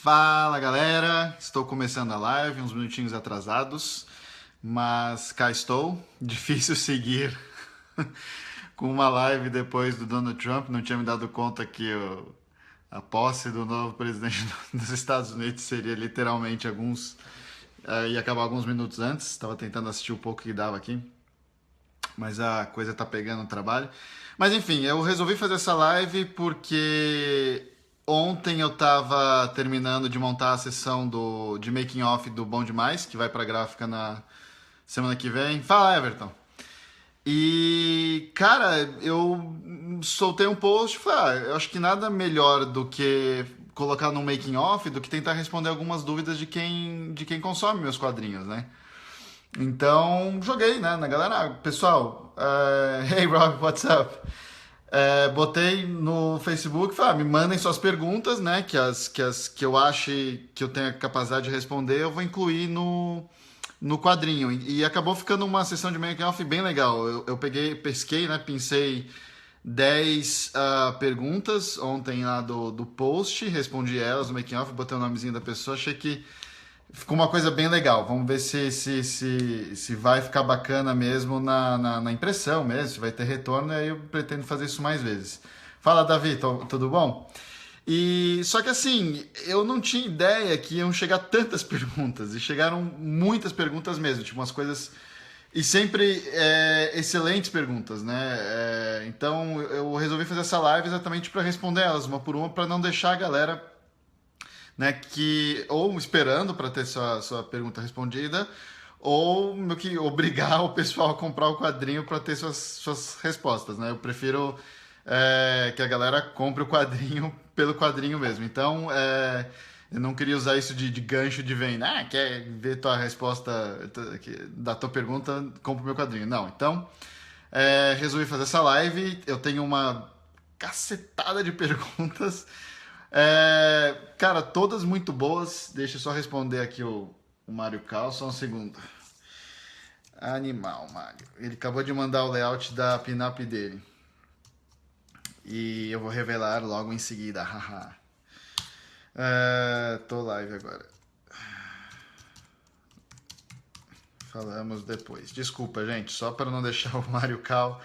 Fala galera, estou começando a live, uns minutinhos atrasados, mas cá estou. Difícil seguir com uma live depois do Donald Trump, não tinha me dado conta que a posse do novo presidente dos Estados Unidos seria literalmente ia acabar alguns minutos antes, estava tentando assistir o pouco que dava aqui, mas a coisa tá pegando no trabalho. Mas enfim, eu resolvi fazer essa live porque ontem eu tava terminando de montar a sessão de making off do Bom Demais, que vai pra gráfica na semana que vem. Fala, Everton. E, cara, eu soltei um post e falei, eu acho que nada melhor do que colocar no making off do que tentar responder algumas dúvidas de quem consome meus quadrinhos, né? Então, joguei, né, na galera, pessoal, hey Rob, what's up? Botei no Facebook, falei, me mandem suas perguntas, né, que eu ache que eu tenha capacidade de responder, eu vou incluir no quadrinho. E acabou ficando uma sessão de making off bem legal. Eu pesquei, né, pensei 10 perguntas ontem lá do post, respondi elas no making off, botei o nomezinho da pessoa, achei que ficou uma coisa bem legal. Vamos ver se vai ficar bacana mesmo na impressão mesmo, se vai ter retorno, e aí eu pretendo fazer isso mais vezes. Fala, Davi, tudo bom? E só que assim, eu não tinha ideia que iam chegar tantas perguntas, e chegaram muitas perguntas mesmo, tipo umas coisas, e sempre excelentes perguntas, né? Então eu resolvi fazer essa live exatamente para responder elas uma por uma, para não deixar a galera, né, que ou esperando para ter sua pergunta respondida, ou meio que obrigar o pessoal a comprar o quadrinho para ter suas respostas, né? Eu prefiro que a galera compre o quadrinho pelo quadrinho mesmo. Então, eu não queria usar isso de gancho de venda. Quer ver tua resposta da tua pergunta, compra o meu quadrinho. Não, então, resolvi fazer essa live. Eu tenho uma cacetada de perguntas. Cara, todas muito boas. Deixa eu só responder aqui o Mário Cal, só um segundo. Animal, Mário. Ele acabou de mandar o layout da pinup dele. E eu vou revelar logo em seguida. Haha. Tô live agora. Falamos depois. Desculpa, gente, só para não deixar o Mário Cal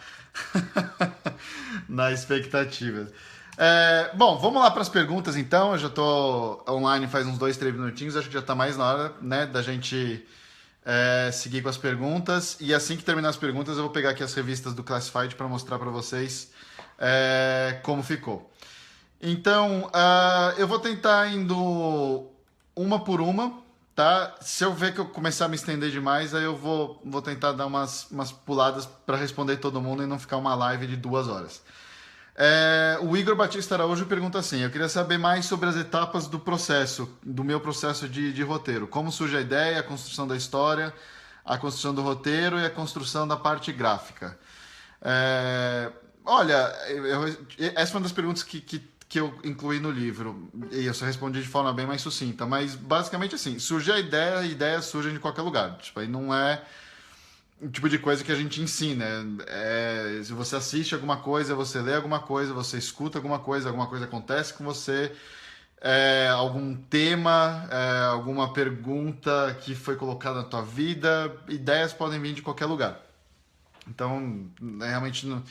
na expectativa. Bom, vamos lá para as perguntas então. Eu já tô online faz uns 2, 3 minutinhos. Acho que já tá mais na hora, né, da gente seguir com as perguntas. E assim que terminar as perguntas, eu vou pegar aqui as revistas do Classified para mostrar para vocês como ficou. Então, eu vou tentar indo uma por uma, tá? Se eu ver que eu começar a me estender demais, aí eu vou tentar dar umas puladas para responder todo mundo e não ficar uma live de 2 horas. O Igor Batista Araújo pergunta assim: eu queria saber mais sobre as etapas do meu processo de roteiro. Como surge a ideia, a construção da história, a construção do roteiro e a construção da parte gráfica. Olha, essa foi uma das perguntas que eu incluí no livro, e eu só respondi de forma bem mais sucinta, mas basicamente assim, surge a ideia surge de qualquer lugar, tipo, aí não é o tipo de coisa que a gente ensina, se você assiste alguma coisa, você lê alguma coisa, você escuta alguma coisa acontece com você, algum tema, alguma pergunta que foi colocada na tua vida, ideias podem vir de qualquer lugar, então realmente não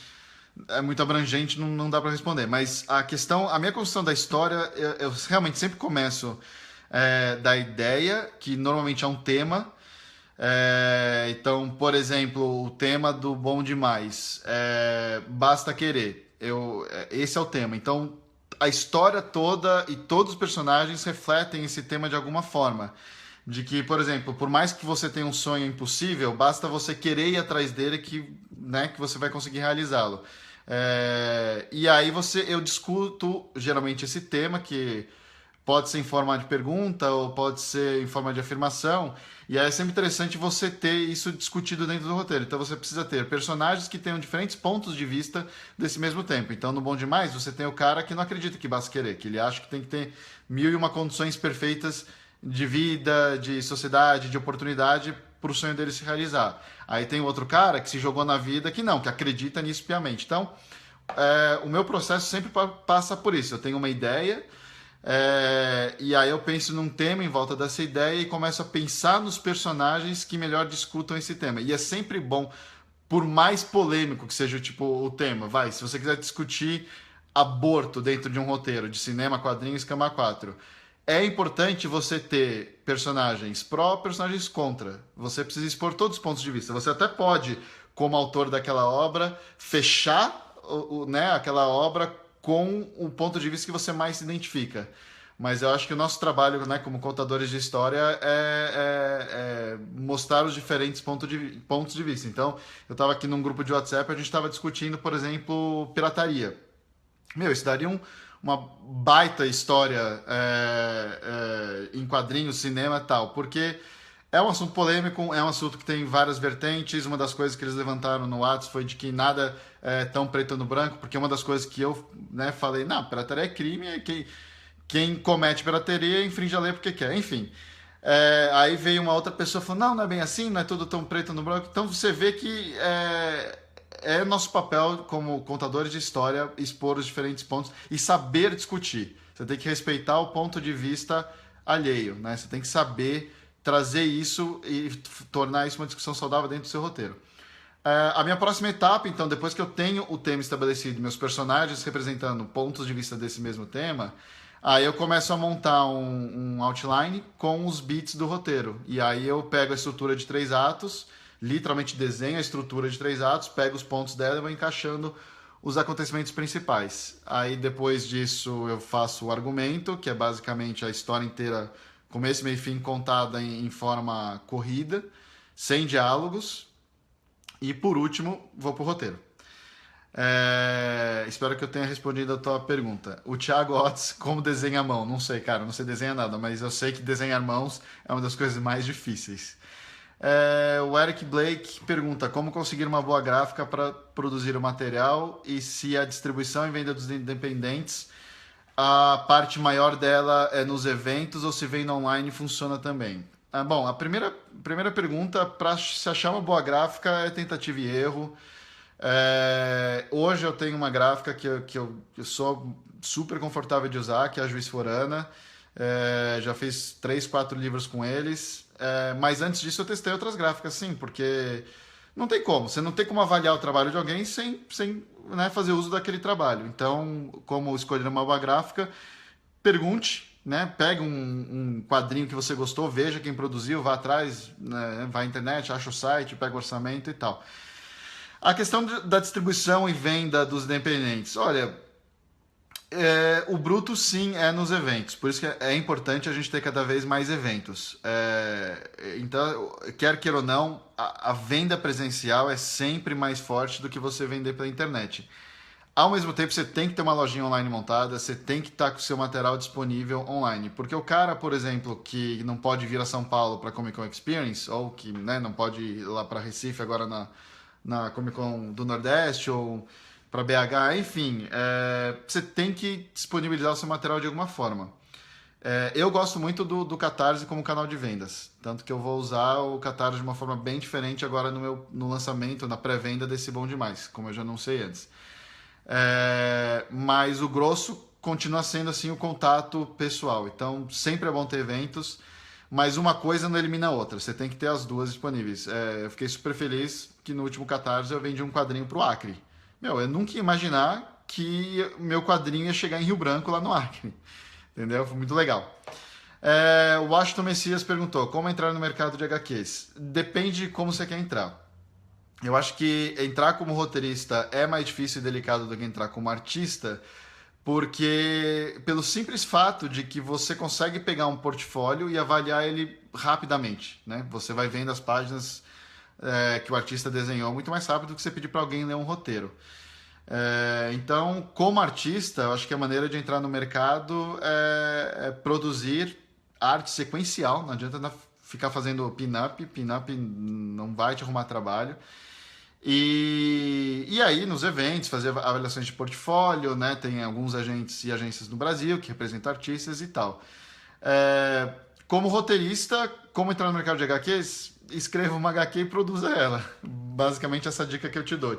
é muito abrangente, não dá para responder. Mas a minha construção da história, eu realmente sempre começo da ideia, que normalmente é um tema. Então, por exemplo, o tema do Bom Demais, Basta Querer. Esse é o tema. Então, a história toda e todos os personagens refletem esse tema de alguma forma. De que, por exemplo, por mais que você tenha um sonho impossível, basta você querer ir atrás dele que você vai conseguir realizá-lo. E aí eu discuto geralmente esse tema, que pode ser em forma de pergunta ou pode ser em forma de afirmação, e aí é sempre interessante você ter isso discutido dentro do roteiro. Então você precisa ter personagens que tenham diferentes pontos de vista desse mesmo tempo. Então no Bom Demais você tem o cara que não acredita que basta querer, que ele acha que tem que ter 1001 condições perfeitas de vida, de sociedade, de oportunidade para o sonho dele se realizar. Aí tem outro cara que se jogou na vida que não, que acredita nisso piamente. Então, o meu processo sempre passa por isso. Eu tenho uma ideia, E aí eu penso num tema em volta dessa ideia e começo a pensar nos personagens que melhor discutam esse tema. E é sempre bom, por mais polêmico que seja tipo, o tema, se você quiser discutir aborto dentro de um roteiro de cinema, quadrinhos, cama 4, é importante você ter personagens pró, personagens contra. Você precisa expor todos os pontos de vista. Você até pode, como autor daquela obra, fechar né, aquela obra com o ponto de vista que você mais se identifica. Mas eu acho que o nosso trabalho, né, como contadores de história é mostrar os diferentes pontos de vista. Então, eu estava aqui num grupo de WhatsApp, a gente estava discutindo, por exemplo, pirataria. Isso daria uma baita história em quadrinhos, cinema e tal, porque é um assunto polêmico, é um assunto que tem várias vertentes. Uma das coisas que eles levantaram no WhatsApp foi de que nada é tão preto no branco, porque uma das coisas que eu falei, não, pirataria é crime, quem comete pirataria infringe a lei porque quer, enfim. Aí veio uma outra pessoa falando, não é bem assim, não é tudo tão preto no branco. Então você vê que é nosso papel como contadores de história expor os diferentes pontos e saber discutir. Você tem que respeitar o ponto de vista alheio, né? Você tem que saber trazer isso e tornar isso uma discussão saudável dentro do seu roteiro. A minha próxima etapa, então, depois que eu tenho o tema estabelecido, meus personagens representando pontos de vista desse mesmo tema, aí eu começo a montar um outline com os beats do roteiro. E aí eu pego a estrutura de 3 atos, literalmente desenho a estrutura de 3 atos, pego os pontos dela e vou encaixando os acontecimentos principais. Aí depois disso eu faço o argumento, que é basicamente a história inteira, começo, meio e fim, contada em forma corrida, sem diálogos. E por último, vou pro roteiro. Espero que eu tenha respondido a tua pergunta. O Thiago Otis, como desenha a mão? Não sei, cara, não sei desenhar nada, mas eu sei que desenhar mãos é uma das coisas mais difíceis. O Eric Blake pergunta como conseguir uma boa gráfica para produzir o material e se a distribuição e venda dos independentes, a parte maior dela é nos eventos ou se vem online funciona também. Bom, a primeira pergunta, para se achar uma boa gráfica, é tentativa e erro. Hoje eu tenho uma gráfica que eu sou super confortável de usar, que é a Juiz Forana. Já fiz 3, 4 livros com eles. Mas antes disso eu testei outras gráficas, sim, porque não tem como. Você não tem como avaliar o trabalho de alguém sem né, fazer uso daquele trabalho. Então, como escolher uma boa gráfica, pergunte, né, pega um quadrinho que você gostou, veja quem produziu, vá atrás, né, vá à internet, acha o site, pega o orçamento e tal. A questão da distribuição e venda dos independentes. Olha, o bruto sim é nos eventos, por isso que é importante a gente ter cada vez mais eventos. Então, quer queira ou não, a venda presencial é sempre mais forte do que você vender pela internet. Ao mesmo tempo, você tem que ter uma lojinha online montada, você tem que estar com o seu material disponível online. Porque o cara, por exemplo, que não pode vir a São Paulo para a Comic Con Experience, ou que né, não pode ir lá para Recife agora na Comic Con do Nordeste, ou para BH, enfim, você tem que disponibilizar o seu material de alguma forma. Eu gosto muito do Catarse como canal de vendas, tanto que eu vou usar o Catarse de uma forma bem diferente agora no lançamento, na pré-venda desse Bom Demais, como eu já anunciei antes. Mas o grosso continua sendo assim o contato pessoal, então sempre é bom ter eventos, mas uma coisa não elimina a outra, você tem que ter as duas disponíveis. Eu fiquei super feliz que no último Catarse eu vendi um quadrinho pro Acre. Eu nunca ia imaginar que meu quadrinho ia chegar em Rio Branco lá no Acre, entendeu? Foi muito legal. O Washington Messias perguntou como entrar no mercado de HQs. Depende de como você quer entrar. Eu acho que entrar como roteirista é mais difícil e delicado do que entrar como artista, porque pelo simples fato de que você consegue pegar um portfólio e avaliar ele rapidamente, né? Você vai vendo as páginas que o artista desenhou muito mais rápido do que você pedir para alguém ler um roteiro. Então, como artista, eu acho que a maneira de entrar no mercado é produzir arte sequencial, não adianta ficar fazendo pin-up não vai te arrumar trabalho. E aí, nos eventos, fazer avaliações de portfólio, né? Tem alguns agentes e agências no Brasil que representam artistas e tal. Como roteirista, como entrar no mercado de HQs? Escreva uma HQ e produza ela. Basicamente, essa dica que eu te dou.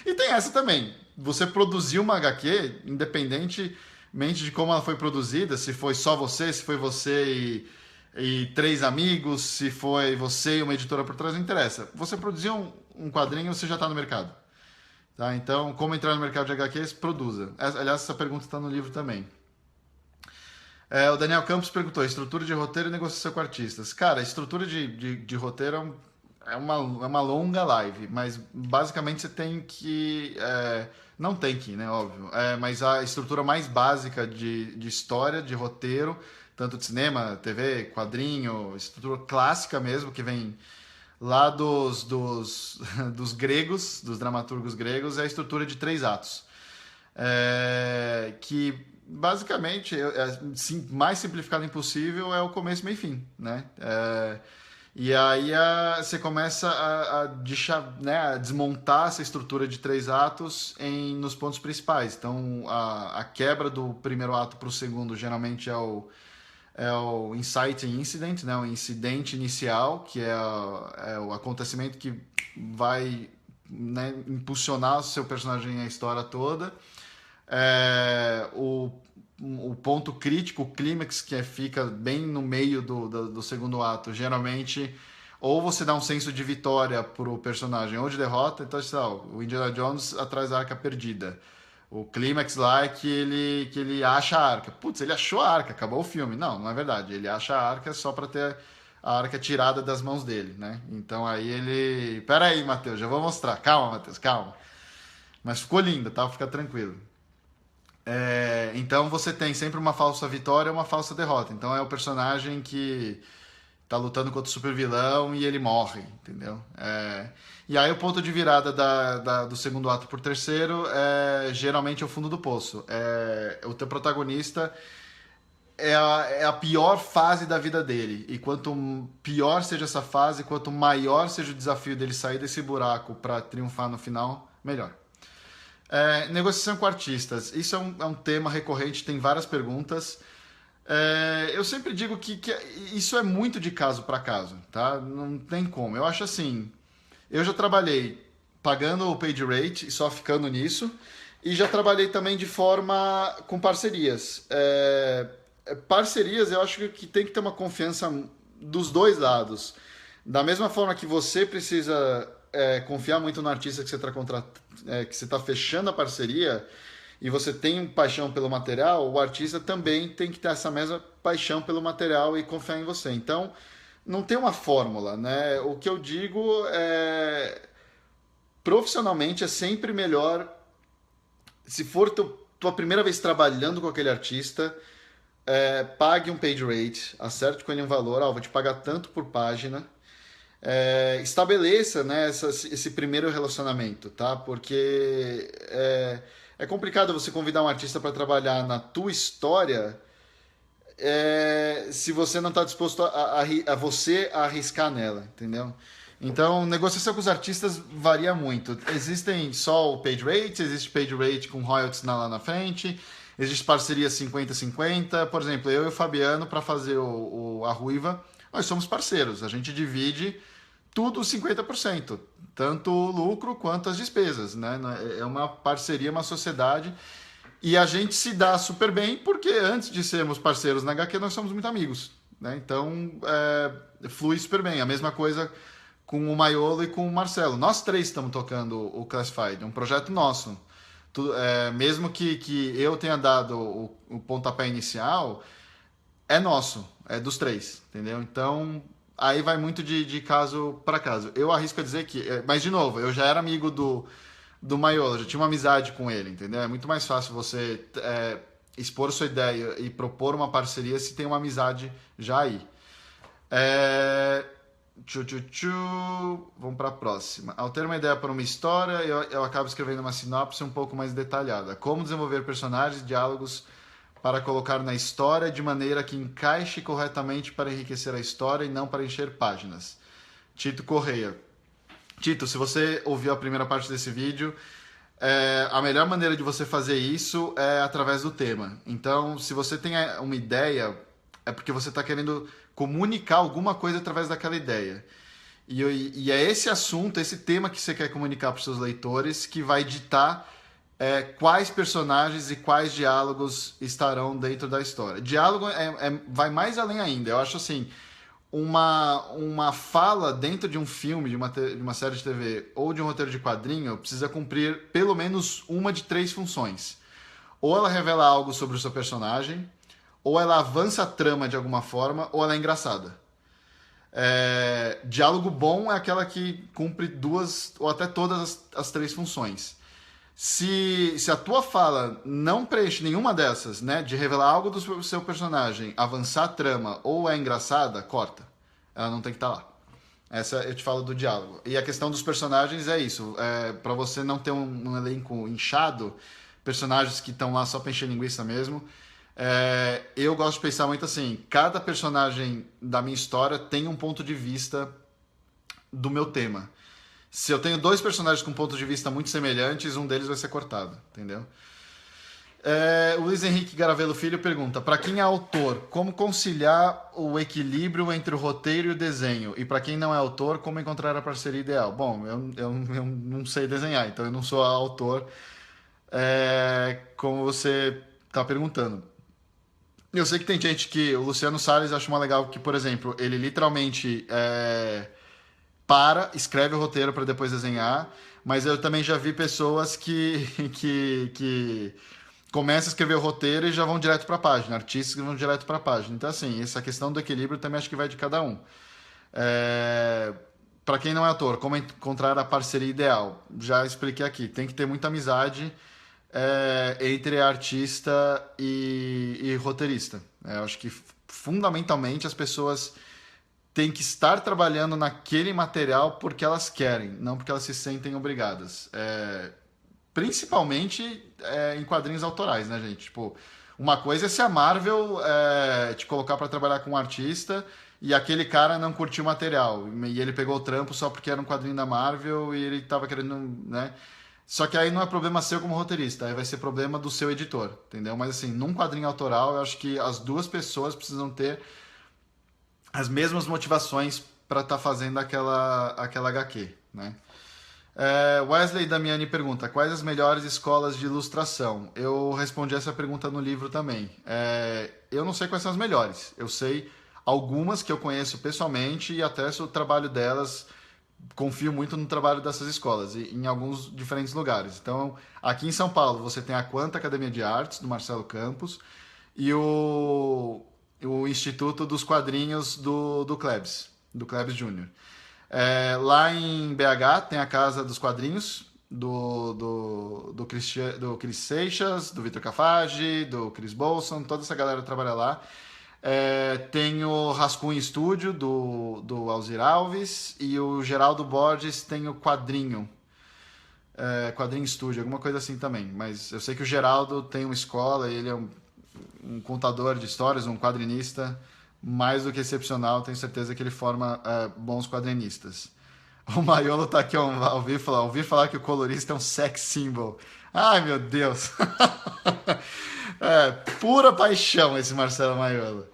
E tem essa também. Você produzir uma HQ, independente mente de como ela foi produzida, se foi só você, se foi você e três amigos, se foi você e uma editora por trás, não interessa. Você produziu um quadrinho, você já está no mercado. Tá? Então, como entrar no mercado de HQs? Produza. Aliás, essa pergunta está no livro também. O Daniel Campos perguntou: estrutura de roteiro e negociação com artistas. Cara, a estrutura de roteiro é uma longa live, mas basicamente você tem que. Não tem que, né? Óbvio. Mas a estrutura mais básica de história, de roteiro, tanto de cinema, TV, quadrinho, estrutura clássica mesmo, que vem lá dos gregos, dos dramaturgos gregos, é a estrutura de 3 atos. Que basicamente, mais simplificado impossível, é o começo, meio e fim, né? E aí você começa a desmontar essa estrutura de 3 atos nos pontos principais. Então, a quebra do primeiro ato para o segundo geralmente é o inciting incident, né? O incidente inicial, que é o acontecimento que vai, né, impulsionar o seu personagem a história toda. O ponto crítico, o clímax, que fica bem no meio do segundo ato, geralmente ou você dá um senso de vitória pro personagem ou de derrota. Então, sei lá, o Indiana Jones atrás da Arca Perdida. O clímax lá é que ele acha a arca. Putz, ele achou a arca, acabou o filme. Não, não é verdade. Ele acha a arca só para ter a arca tirada das mãos dele, né? Então aí ele... Pera aí, Matheus, já vou mostrar. Calma, Matheus, calma. Mas ficou lindo, tá? Fica tranquilo. Então você tem sempre uma falsa vitória e uma falsa derrota. Então é o personagem que tá lutando contra o super vilão e ele morre, entendeu? E aí o ponto de virada do segundo ato por terceiro é geralmente o fundo do poço. O teu protagonista é a pior fase da vida dele. E quanto pior seja essa fase, quanto maior seja o desafio dele sair desse buraco para triunfar no final, melhor. Negociação com artistas. Isso é um tema recorrente, tem várias perguntas. Eu sempre digo que isso é muito de caso para caso, tá? Não tem como. Eu acho assim, eu já trabalhei pagando o paid rate e só ficando nisso, e já trabalhei também de forma com parcerias. Parcerias, eu acho que tem que ter uma confiança dos dois lados. Da mesma forma que você precisa confiar muito no artista que você está que você está fechando a parceria, e você tem paixão pelo material, o artista também tem que ter essa mesma paixão pelo material e confiar em você. Então, não tem uma fórmula, né? O que eu digo profissionalmente é sempre melhor, se for tua primeira vez trabalhando com aquele artista, pague um paid rate, acerte com ele um valor, vou te pagar tanto por página. Estabeleça, né, esse primeiro relacionamento, tá? Porque é complicado você convidar um artista para trabalhar na tua história se você não está disposto a você a arriscar nela, entendeu? Então, negociação com os artistas varia muito. Existem só o paid rate, existe paid rate com royalties lá na frente, existe parceria 50-50. Por exemplo, eu e o Fabiano, para fazer a Ruiva, nós somos parceiros, a gente divide tudo 50%, tanto o lucro quanto as despesas, né? É uma parceria, uma sociedade, e a gente se dá super bem porque antes de sermos parceiros na HQ nós somos muito amigos, né? Então flui super bem. A mesma coisa com o Maiolo e com o Marcelo. Nós 3 estamos tocando o Classified, é um projeto nosso. Mesmo que eu tenha dado o pontapé inicial, é nosso, é dos 3, entendeu? Então, aí vai muito de caso para caso. Eu arrisco a dizer que... Mas, de novo, eu já era amigo do Maiolo, já tinha uma amizade com ele, entendeu? É muito mais fácil você expor sua ideia e propor uma parceria se tem uma amizade já aí. Vamos para a próxima. Ao ter uma ideia para uma história, eu acabo escrevendo uma sinopse um pouco mais detalhada. Como desenvolver personagens, diálogos para colocar na história de maneira que encaixe corretamente para enriquecer a história e não para encher páginas. Tito Correia. Tito, se você ouviu a primeira parte desse vídeo, a melhor maneira de você fazer isso é através do tema. Então, se você tem uma ideia, é porque você está querendo comunicar alguma coisa através daquela ideia. E é esse assunto, esse tema que você quer comunicar para os seus leitores que vai ditar quais personagens e quais diálogos estarão dentro da história. Diálogo vai mais além ainda. Eu acho assim, uma fala dentro de um filme, de uma série de TV ou de um roteiro de quadrinho precisa cumprir pelo menos uma de três funções. Ou ela revela algo sobre o seu personagem, ou ela avança a trama de alguma forma, ou ela é engraçada. Diálogo bom é aquela que cumpre duas ou até todas as três funções. Se a tua fala não preenche nenhuma dessas, né, de revelar algo do seu personagem, avançar a trama ou é engraçada, corta. Ela não tem que estar lá. Essa eu te falo do diálogo. E a questão dos personagens é isso. Para você não ter um elenco inchado, personagens que estão lá só pra encher linguiça mesmo, eu gosto de pensar muito assim, cada personagem da minha história tem um ponto de vista do meu tema. Se eu tenho dois personagens com pontos de vista muito semelhantes, um deles vai ser cortado, entendeu? O Luiz Henrique Garavelo Filho pergunta: para quem é autor, como conciliar o equilíbrio entre o roteiro e o desenho? E para quem não é autor, como encontrar a parceria ideal? Bom, eu não sei desenhar, então eu não sou autor, como você está perguntando. Eu sei que tem gente que... O Luciano Salles acha uma legal que, por exemplo, ele literalmente escreve o roteiro para depois desenhar, mas eu também já vi pessoas que começam a escrever o roteiro e já vão direto para a página, artistas que vão direto para a página. Então, assim, essa questão do equilíbrio também acho que vai de cada um. Para quem não é ator, como encontrar a parceria ideal? Já expliquei aqui, tem que ter muita amizade entre artista e roteirista. Eu acho que fundamentalmente as pessoas têm que estar trabalhando naquele material porque elas querem, não porque elas se sentem obrigadas. Principalmente em quadrinhos autorais, né, gente? Tipo, uma coisa é se a Marvel te colocar para trabalhar com um artista e aquele cara não curtiu o material e ele pegou o trampo só porque era um quadrinho da Marvel e ele tava querendo, né? Só que aí não é problema seu como roteirista, aí vai ser problema do seu editor, entendeu? Mas assim, num quadrinho autoral, eu acho que as duas pessoas precisam ter as mesmas motivações para estar fazendo aquela HQ, né? Wesley Damiani pergunta: quais as melhores escolas de ilustração? Eu respondi essa pergunta no livro também. Eu não sei quais são as melhores. Eu sei algumas que eu conheço pessoalmente e até o trabalho delas. Confio muito no trabalho dessas escolas e em alguns diferentes lugares. Então, aqui em São Paulo, você tem a Quanta Academia de Artes, do Marcelo Campos, e o Instituto dos Quadrinhos do Klebs Júnior. Lá em BH tem a Casa dos Quadrinhos, do Chris Seixas, do Vitor Cafage, do Chris Bolson, toda essa galera trabalha lá. Tem o Rascunho Estúdio, do Alzir Alves, e o Geraldo Borges tem o Quadrinho. Quadrinho Estúdio, alguma coisa assim também. Mas eu sei que o Geraldo tem uma escola, ele é um contador de histórias, um quadrinista mais do que excepcional. Tenho certeza que ele forma bons quadrinistas. O Maiolo tá aqui, ouvi falar que o colorista é um sex symbol. Ai, meu Deus! Pura paixão esse Marcelo Maiolo.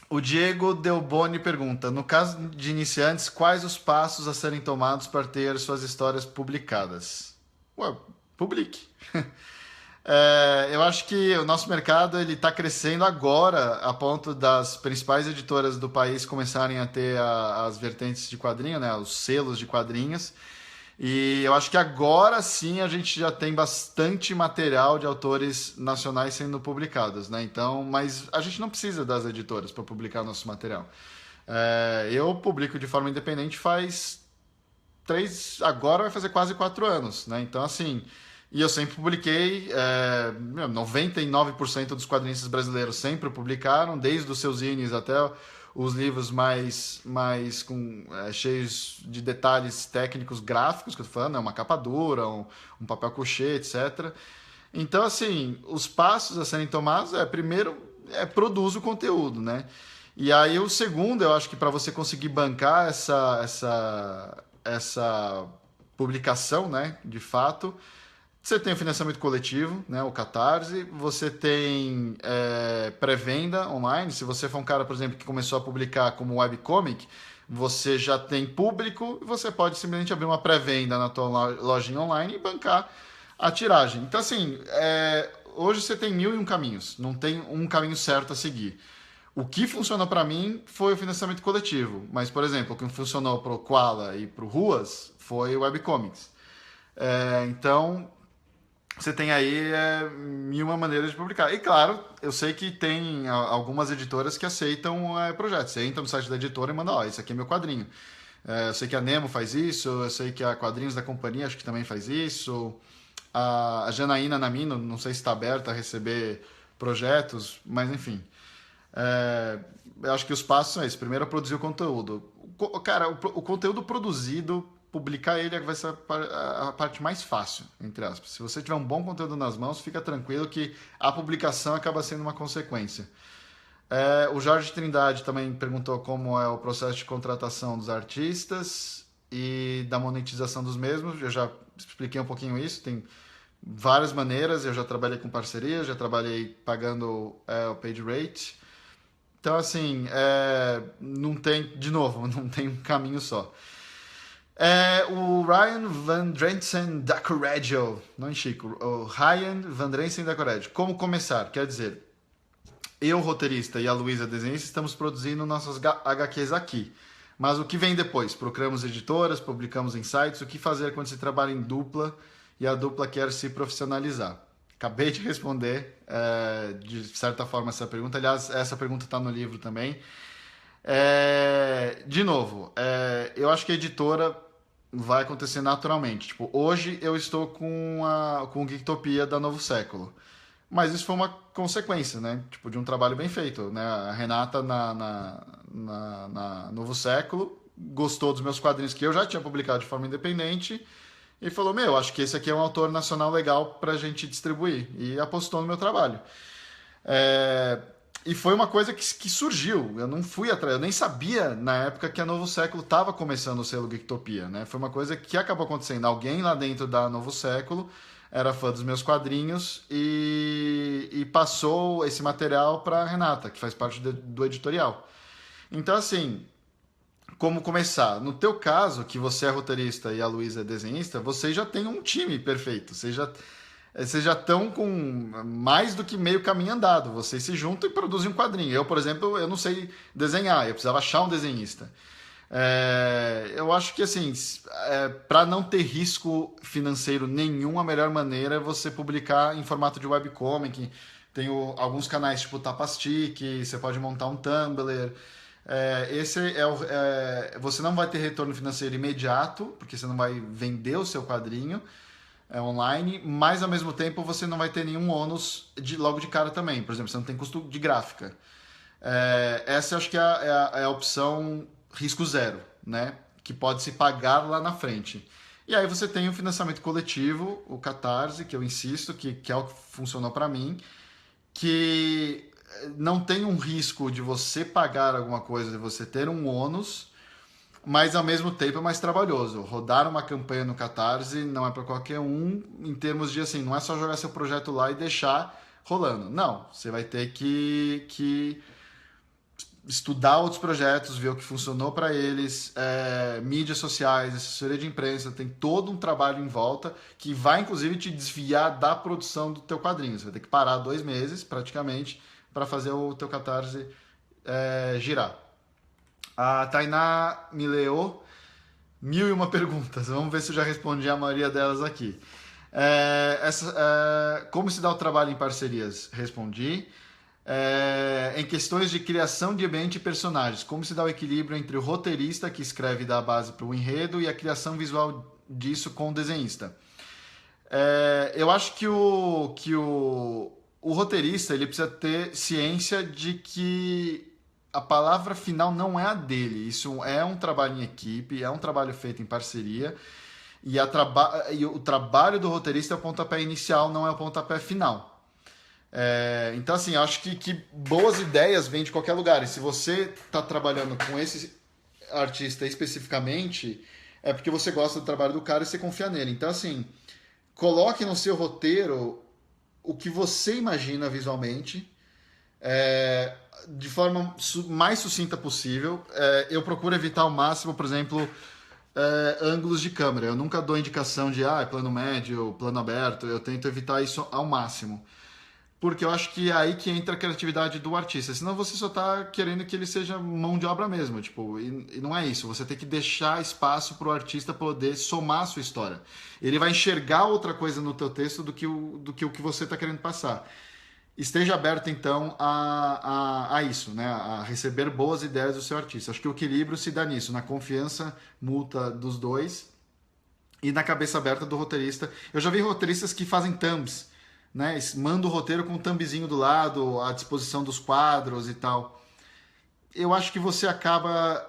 O Diego Delboni pergunta: no caso de iniciantes, quais os passos a serem tomados para ter suas histórias publicadas? Publique. Eu acho que o nosso mercado ele está crescendo agora a ponto das principais editoras do país começarem a ter as vertentes de quadrinho, né, os selos de quadrinhos. E eu acho que agora sim a gente já tem bastante material de autores nacionais sendo publicados, né? Então, mas a gente não precisa das editoras para publicar nosso material. Eu publico de forma independente faz agora vai fazer quase 4 anos, né? Então, assim, e eu sempre publiquei, 99% dos quadrinistas brasileiros sempre publicaram, desde os seus zines até os livros mais cheios de detalhes técnicos gráficos, que eu tô falando, uma capa dura, um papel couché, etc. Então, assim, os passos a serem tomados primeiro, produz o conteúdo, né? E aí o segundo, eu acho que para você conseguir bancar essa publicação, né, de fato, Você tem o financiamento coletivo, né, o Catarse, você tem pré-venda online. Se você for um cara, por exemplo, que começou a publicar como webcomic, você já tem público e você pode simplesmente abrir uma pré-venda na tua lojinha online e bancar a tiragem. Então, assim, hoje você tem mil e um caminhos, não tem um caminho certo a seguir. O que funcionou para mim foi o financiamento coletivo, mas, por exemplo, o que funcionou para o Koala e para o Ruas foi o webcomics. Então, você tem aí mil uma maneiras de publicar. E claro, eu sei que tem algumas editoras que aceitam projetos. Você entra no site da editora e manda, ó, esse aqui é meu quadrinho. Eu sei que a Nemo faz isso, eu sei que a Quadrinhos da Companhia acho que também faz isso. A Janaína Namino, não sei se está aberta a receber projetos, mas enfim. Eu acho que os passos são esses. Primeiro, é produzir o conteúdo. Cara, o conteúdo produzido, publicar ele vai ser a parte mais fácil, entre aspas. Se você tiver um bom conteúdo nas mãos, fica tranquilo que a publicação acaba sendo uma consequência. O Jorge Trindade também perguntou como é o processo de contratação dos artistas e da monetização dos mesmos. Eu já expliquei um pouquinho isso. Tem várias maneiras. Eu já trabalhei com parceria, já trabalhei pagando o paid rate. Então, assim, não tem, de novo, não tem um caminho só. O Ryan Van Drensen da Correggio, não é Chico, o Ryan Van Drensen da Correggio. Como começar? Quer dizer, eu, roteirista, e a Luísa, desenhista, estamos produzindo nossas HQs aqui. Mas o que vem depois? Procuramos editoras, publicamos em sites. O que fazer quando se trabalha em dupla e a dupla quer se profissionalizar? Acabei de responder, de certa forma, essa pergunta. Aliás, essa pergunta está no livro também. De novo, eu acho que a editora vai acontecer naturalmente. Tipo, hoje eu estou com o Geektopia da Novo Século. Mas isso foi uma consequência, né? Tipo, de um trabalho bem feito, né? A Renata na Novo Século gostou dos meus quadrinhos que eu já tinha publicado de forma independente e falou, acho que esse aqui é um autor nacional legal pra gente distribuir. E apostou no meu trabalho. E foi uma coisa que surgiu. Eu não fui atrás, eu nem sabia na época que a Novo Século estava começando o selo Geektopia, né? Foi uma coisa que acabou acontecendo. Alguém lá dentro da Novo Século era fã dos meus quadrinhos e passou esse material para Renata, que faz parte do editorial. Então, assim, como começar? No teu caso, que você é roteirista e a Luísa é desenhista, vocês já têm um time perfeito. Vocês já estão com mais do que meio caminho andado. Vocês se juntam e produzem um quadrinho. Eu, por exemplo, eu não sei desenhar. Eu precisava achar um desenhista. Eu acho que, assim, para não ter risco financeiro nenhum, a melhor maneira é você publicar em formato de webcomic. Tem alguns canais tipo Tapastic, você pode montar um Tumblr. Você não vai ter retorno financeiro imediato, porque você não vai vender o seu quadrinho online, mas ao mesmo tempo você não vai ter nenhum ônus logo de cara também. Por exemplo, você não tem custo de gráfica. Essa eu acho que é a opção risco zero, né? Que pode se pagar lá na frente. E aí você tem o financiamento coletivo, o Catarse, que eu insisto, que é o que funcionou para mim, que não tem um risco de você pagar alguma coisa, de você ter um ônus, mas ao mesmo tempo é mais trabalhoso. Rodar uma campanha no Catarse não é para qualquer um, em termos de, assim, não é só jogar seu projeto lá e deixar rolando. Não, você vai ter que estudar outros projetos, ver o que funcionou para eles, mídias sociais, assessoria de imprensa, tem todo um trabalho em volta que vai, inclusive, te desviar da produção do teu quadrinho. Você vai ter que parar 2 meses, praticamente, para fazer o teu Catarse girar. A Tainá me leu 1001 perguntas. Vamos ver se eu já respondi a maioria delas aqui. Como se dá o trabalho em parcerias? Respondi. Em questões de criação de ambiente e personagens, como se dá o equilíbrio entre o roteirista que escreve e dá a base para o enredo e a criação visual disso com o desenhista? Eu acho que o roteirista ele precisa ter ciência de que a palavra final não é a dele. Isso é um trabalho em equipe, é um trabalho feito em parceria e o trabalho do roteirista é o pontapé inicial, não é o pontapé final. Então, assim, eu acho que boas ideias vêm de qualquer lugar. E se você está trabalhando com esse artista especificamente, é porque você gosta do trabalho do cara e você confia nele. Então, assim, coloque no seu roteiro o que você imagina visualmente, de forma mais sucinta possível. Eu procuro evitar ao máximo, por exemplo, ângulos de câmera. Eu nunca dou indicação de plano médio, plano aberto. Eu tento evitar isso ao máximo. Porque eu acho que é aí que entra a criatividade do artista. Senão você só está querendo que ele seja mão de obra mesmo. Tipo, e não é isso. Você tem que deixar espaço para o artista poder somar a sua história. Ele vai enxergar outra coisa no teu texto do que você está querendo passar. Esteja aberto, então, a isso, né? A receber boas ideias do seu artista. Acho que o equilíbrio se dá nisso, na confiança mútua dos dois e na cabeça aberta do roteirista. Eu já vi roteiristas que fazem thumbs, né? Manda o roteiro com um thumbzinho do lado, à disposição dos quadros e tal. Eu acho que você acaba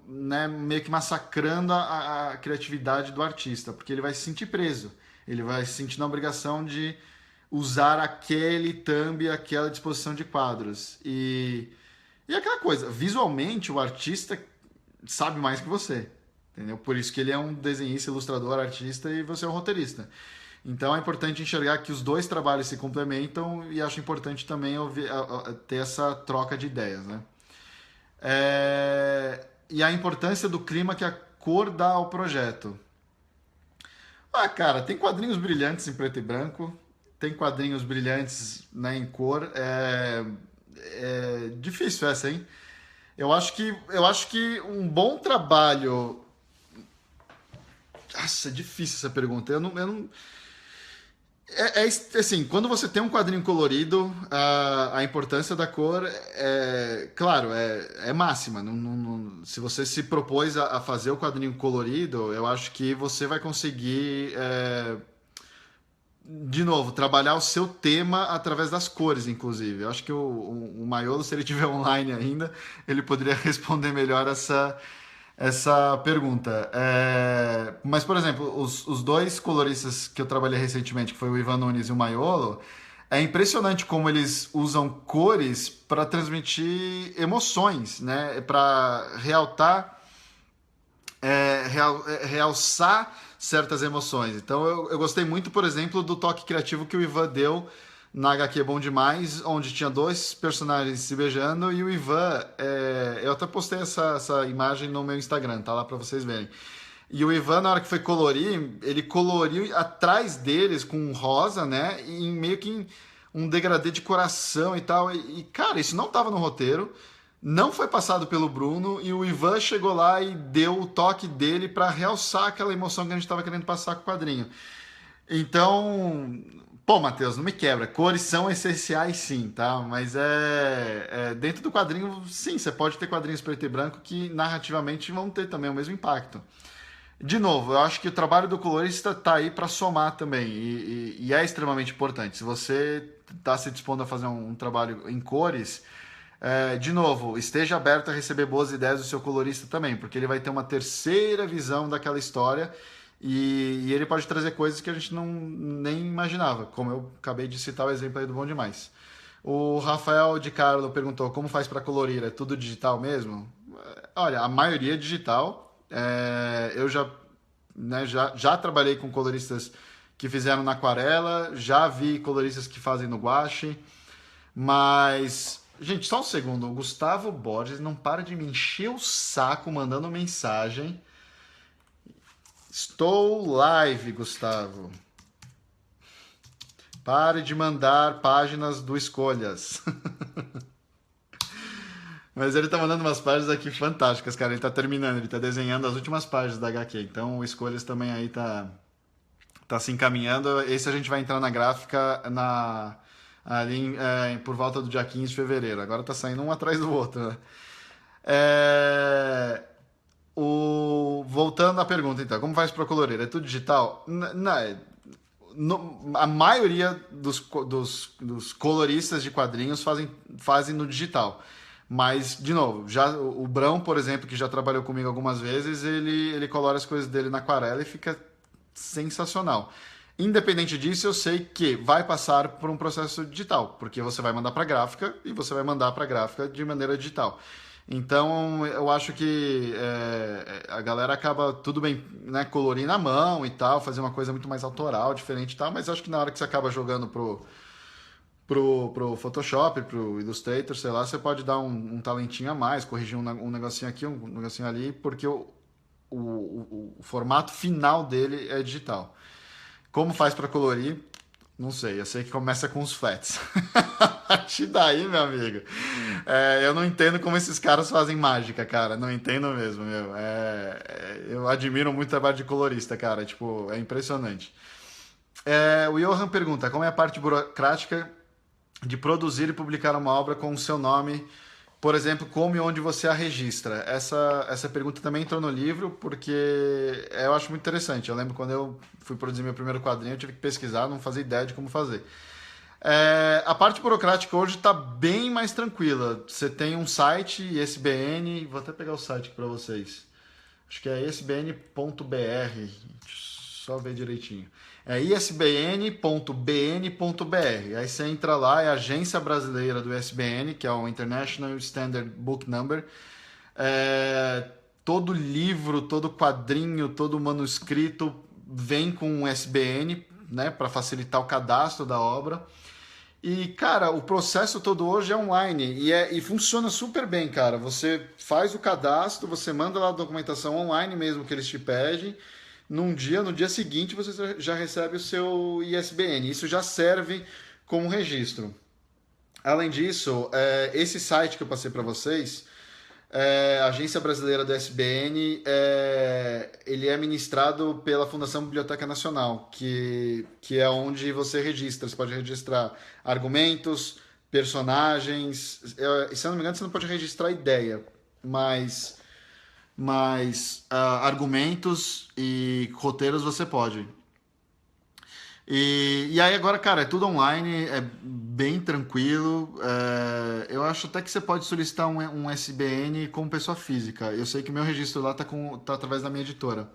né, meio que massacrando a criatividade do artista, porque ele vai se sentir preso. Ele vai se sentir na obrigação de usar aquele thumb, aquela disposição de quadros. E aquela coisa, visualmente o artista sabe mais que você. Entendeu? Por isso que ele é um desenhista, ilustrador, artista e você é um roteirista. Então é importante enxergar que os dois trabalhos se complementam e acho importante também ter essa troca de ideias, né? E a importância do clima que a cor dá ao projeto. Cara, tem quadrinhos brilhantes em preto e branco, tem quadrinhos brilhantes, né, em cor. É difícil essa, hein? Eu acho que um bom trabalho. Nossa, é difícil essa pergunta. Eu não. Assim, quando você tem um quadrinho colorido, a importância da cor claro, é máxima. Se você se propôs a fazer o quadrinho colorido, eu acho que você vai conseguir, de novo, trabalhar o seu tema através das cores, inclusive. Eu acho que o Maiolo, se ele estiver online ainda, ele poderia responder melhor essa pergunta. Mas, por exemplo, os dois coloristas que eu trabalhei recentemente, que foi o Ivan Nunes e o Maiolo, é impressionante como eles usam cores para transmitir emoções, né? Para realçar certas emoções. Então eu gostei muito, por exemplo, do toque criativo que o Ivan deu na HQ Bom Demais, onde tinha dois personagens se beijando e o Ivan, eu até postei essa imagem no meu Instagram, tá lá pra vocês verem. E o Ivan, na hora que foi colorir, ele coloriu atrás deles com rosa, né? E meio que um degradê de coração e tal. Cara, isso não tava no roteiro, não foi passado pelo Bruno, e o Ivan chegou lá e deu o toque dele pra realçar aquela emoção que a gente tava querendo passar com o quadrinho. Então, pô, Matheus, não me quebra. Cores são essenciais, sim, tá? Mas dentro do quadrinho, sim, você pode ter quadrinhos preto e branco que narrativamente vão ter também o mesmo impacto. De novo, eu acho que o trabalho do colorista tá aí para somar também e é extremamente importante. Se você está se dispondo a fazer um trabalho em cores, de novo, esteja aberto a receber boas ideias do seu colorista também, porque ele vai ter uma terceira visão daquela história e ele pode trazer coisas que a gente nem imaginava, como eu acabei de citar o exemplo aí do Bom Demais. O Rafael de Carlo perguntou como faz para colorir, é tudo digital mesmo? Olha, a maioria é digital. Eu já trabalhei com coloristas que fizeram na aquarela, já vi coloristas que fazem no guache, mas, gente, só um segundo, o Gustavo Borges não para de me encher o saco mandando mensagem. Estou live, Gustavo. Pare de mandar páginas do Escolhas. Mas ele tá mandando umas páginas aqui fantásticas, cara. Ele tá terminando, ele tá desenhando as últimas páginas da HQ. Então o Escolhas também aí tá se encaminhando. Esse a gente vai entrar na gráfica ali por volta do dia 15 de fevereiro. Agora tá saindo um atrás do outro, né? Voltando à pergunta, então, como faz para colorir? É tudo digital? A maioria dos coloristas de quadrinhos fazem no digital. Mas, de novo, já o Brão, por exemplo, que já trabalhou comigo algumas vezes, ele colora as coisas dele na aquarela e fica sensacional. Independente disso, eu sei que vai passar por um processo digital, porque você vai mandar para a gráfica e você vai mandar para a gráfica de maneira digital. Então, eu acho que a galera acaba, tudo bem, né, colorir na mão e tal, fazer uma coisa muito mais autoral, diferente e tal, mas acho que na hora que você acaba jogando pro Photoshop, pro Illustrator, sei lá, você pode dar um talentinho a mais, corrigir um negocinho aqui, um negocinho ali, porque o formato final dele é digital. Como faz para colorir? Não sei, eu sei que começa com os flats. A partir daí, meu amigo, eu não entendo como esses caras fazem mágica, cara. Não entendo mesmo, meu. Eu admiro muito o trabalho de colorista, cara. Tipo, é impressionante. O Johan pergunta: como é a parte burocrática de produzir e publicar uma obra com o seu nome, por exemplo, como e onde você a registra? Essa pergunta também entrou no livro, porque eu acho muito interessante. Eu lembro quando eu fui produzir meu primeiro quadrinho, eu tive que pesquisar, não fazia ideia de como fazer. A parte burocrática hoje está bem mais tranquila. Você tem um site, ISBN, vou até pegar o site aqui para vocês. Acho que é isbn.br, só ver direitinho. É isbn.bn.br. Aí você entra lá, é a agência brasileira do ISBN, que é o International Standard Book Number. Todo livro, todo quadrinho, todo manuscrito vem com um ISBN, né, para facilitar o cadastro da obra. E, cara, o processo todo hoje é online e funciona super bem, cara. Você faz o cadastro, você manda lá a documentação online mesmo que eles te pedem. No dia seguinte, você já recebe o seu ISBN. Isso já serve como registro. Além disso, esse site que eu passei para vocês, a Agência Brasileira do SBN, ele é ministrado pela Fundação Biblioteca Nacional, que é onde você registra. Você pode registrar argumentos, personagens. Se eu não me engano, você não pode registrar ideia, mas argumentos e roteiros você pode. E aí agora, cara, é tudo online, é bem tranquilo. Eu acho até que você pode solicitar um SBN como pessoa física. Eu sei que o meu registro lá tá através da minha editora.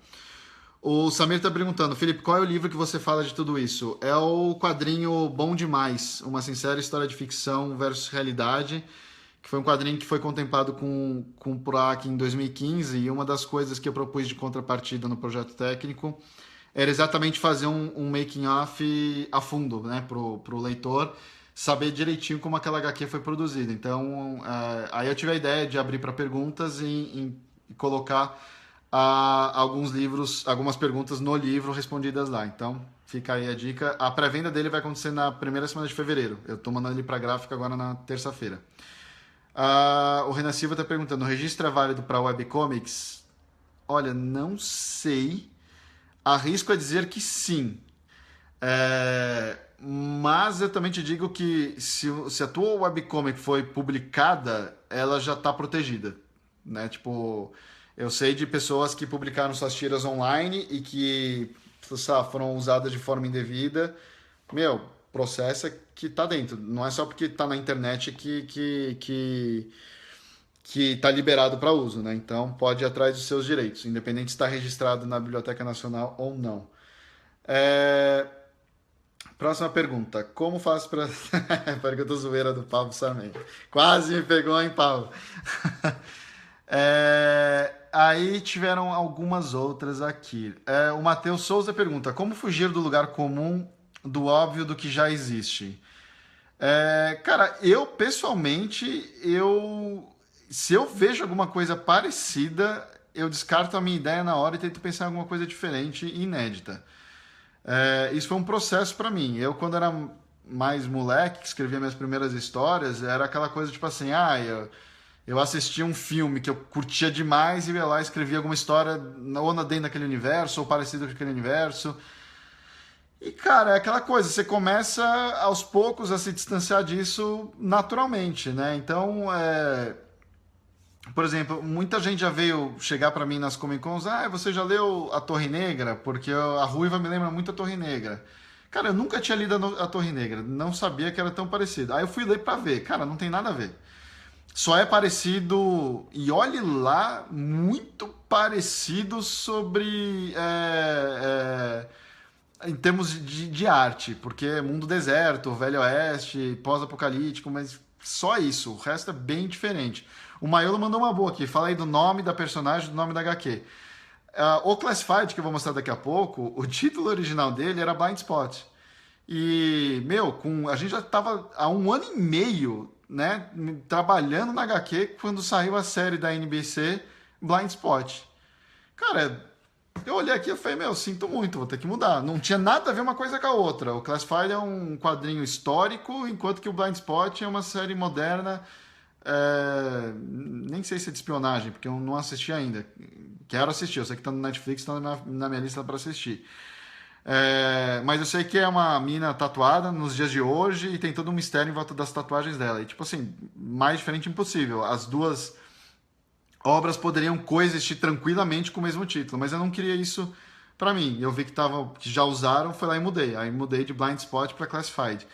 O Samir tá perguntando: Felipe, qual é o livro que você fala de tudo isso? É o quadrinho Bom Demais, uma sincera história de ficção versus realidade, que foi um quadrinho que foi contemplado com o PROAC em 2015, e uma das coisas que eu propus de contrapartida no projeto técnico era exatamente fazer um making off a fundo, né, pro leitor saber direitinho como aquela HQ foi produzida. Então, aí eu tive a ideia de abrir para perguntas e colocar alguns livros, algumas perguntas no livro respondidas lá. Então, fica aí a dica. A pré-venda dele vai acontecer na primeira semana de fevereiro. Eu estou mandando ele para gráfica agora na terça-feira. O Renan Silva está perguntando: o registro é válido para webcomics? Olha, não sei. Arrisco a dizer que sim. Mas eu também te digo que se a tua webcomic foi publicada, ela já está protegida, né? Tipo, eu sei de pessoas que publicaram suas tiras online e que, sabe, foram usadas de forma indevida. Meu, processo é que tá dentro. Não é só porque tá na internet que tá liberado para uso, né? Então pode ir atrás dos seus direitos, independente se está registrado na Biblioteca Nacional ou não. Próxima pergunta: como faço para. Pergunta zoeira do Pablo Sarmento. Quase me pegou, hein, Pablo? Aí tiveram algumas outras aqui. O Matheus Souza pergunta: como fugir do lugar comum, do óbvio, do que já existe? Cara, eu pessoalmente, se eu vejo alguma coisa parecida, eu descarto a minha ideia na hora e tento pensar em alguma coisa diferente e inédita. Isso foi um processo para mim. Eu, quando era mais moleque, que escrevia minhas primeiras histórias, era aquela coisa tipo assim: eu assistia um filme que eu curtia demais e ia lá e escrevia alguma história ou dentro daquele universo ou parecido com aquele universo. E, cara, é aquela coisa, você começa aos poucos a se distanciar disso naturalmente, né? Então, por exemplo, muita gente já veio chegar pra mim nas Comic Cons: você já leu A Torre Negra? Porque a Ruiva me lembra muito a Torre Negra. Cara, eu nunca tinha lido a Torre Negra, não sabia que era tão parecido. Aí eu fui ler pra ver, cara, não tem nada a ver. Só é parecido, e olhe lá, muito parecido sobre em termos de arte, porque é mundo deserto, velho oeste, pós-apocalíptico, mas só isso, o resto é bem diferente. O Maiolo mandou uma boa aqui, fala aí do nome da personagem, do nome da HQ. O Classified, que eu vou mostrar daqui a pouco, o título original dele era Blind Spot. E, meu, a gente já estava há 1 ano e meio, né, trabalhando na HQ quando saiu a série da NBC Blind Spot. Cara, eu olhei aqui e falei, meu, sinto muito, vou ter que mudar. Não tinha nada a ver uma coisa com a outra. O Classified é um quadrinho histórico, enquanto que o Blind Spot é uma série moderna. Nem sei se é de espionagem, porque eu não assisti ainda. Quero assistir, eu sei que tá no Netflix, tá na minha lista para assistir. Mas eu sei que é uma mina tatuada nos dias de hoje e tem todo um mistério em volta das tatuagens dela. E, tipo assim, mais diferente impossível. As duas obras poderiam coexistir tranquilamente com o mesmo título, mas eu não queria isso para mim. Eu vi que já usaram, fui lá e mudei. Aí mudei de Blind Spot para Classified.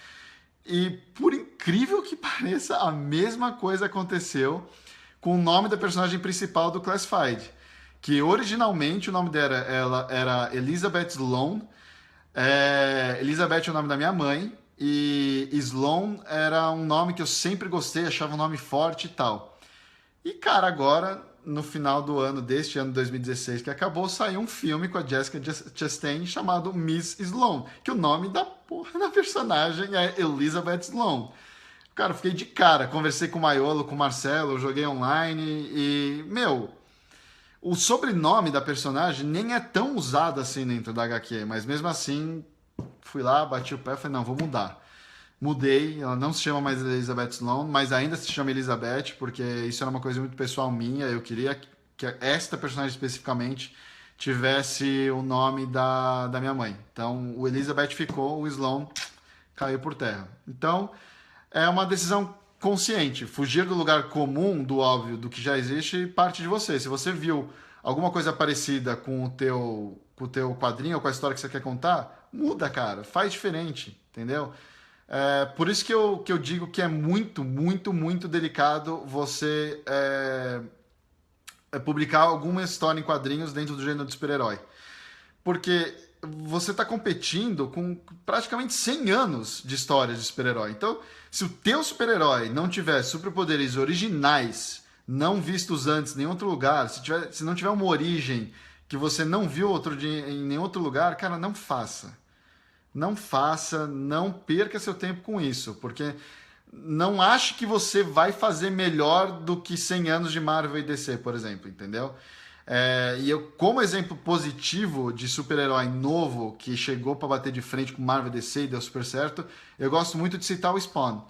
E por incrível que pareça, a mesma coisa aconteceu com o nome da personagem principal do Classified, que originalmente o nome dela era Elizabeth Sloan. Elizabeth é o nome da minha mãe e Sloan era um nome que eu sempre gostei, achava um nome forte e tal. E, cara, agora, no final do ano, deste ano 2016, que acabou, saiu um filme com a Jessica Chastain chamado Miss Sloan, que o nome da porra da personagem é Elizabeth Sloan. Cara, fiquei de cara, conversei com o Maiolo, com o Marcelo, joguei online e, meu, o sobrenome da personagem nem é tão usado assim dentro da HQ, mas mesmo assim, fui lá, bati o pé e falei, não, vou mudar. Mudei, ela não se chama mais Elizabeth Sloan, mas ainda se chama Elizabeth, porque isso era uma coisa muito pessoal minha. Eu queria que esta personagem especificamente tivesse o nome da minha mãe. Então, o Elizabeth ficou, o Sloan caiu por terra. Então, é uma decisão consciente. Fugir do lugar comum, do óbvio, do que já existe, parte de você. Se você viu alguma coisa parecida com o teu quadrinho ou com a história que você quer contar, muda, cara. Faz diferente, entendeu? Por isso que eu digo que é muito, muito, muito delicado você publicar alguma história em quadrinhos dentro do gênero de super-herói. Porque você está competindo com praticamente 100 anos de história de super-herói. Então, se o teu super-herói não tiver superpoderes originais, não vistos antes em nenhum outro lugar, se não tiver uma origem que você não viu em nenhum outro lugar, cara, não faça. Não faça, não perca seu tempo com isso, porque não ache que você vai fazer melhor do que 100 anos de Marvel e DC, por exemplo, entendeu? E eu, como exemplo positivo de super-herói novo que chegou para bater de frente com Marvel e DC e deu super certo, eu gosto muito de citar o Spawn.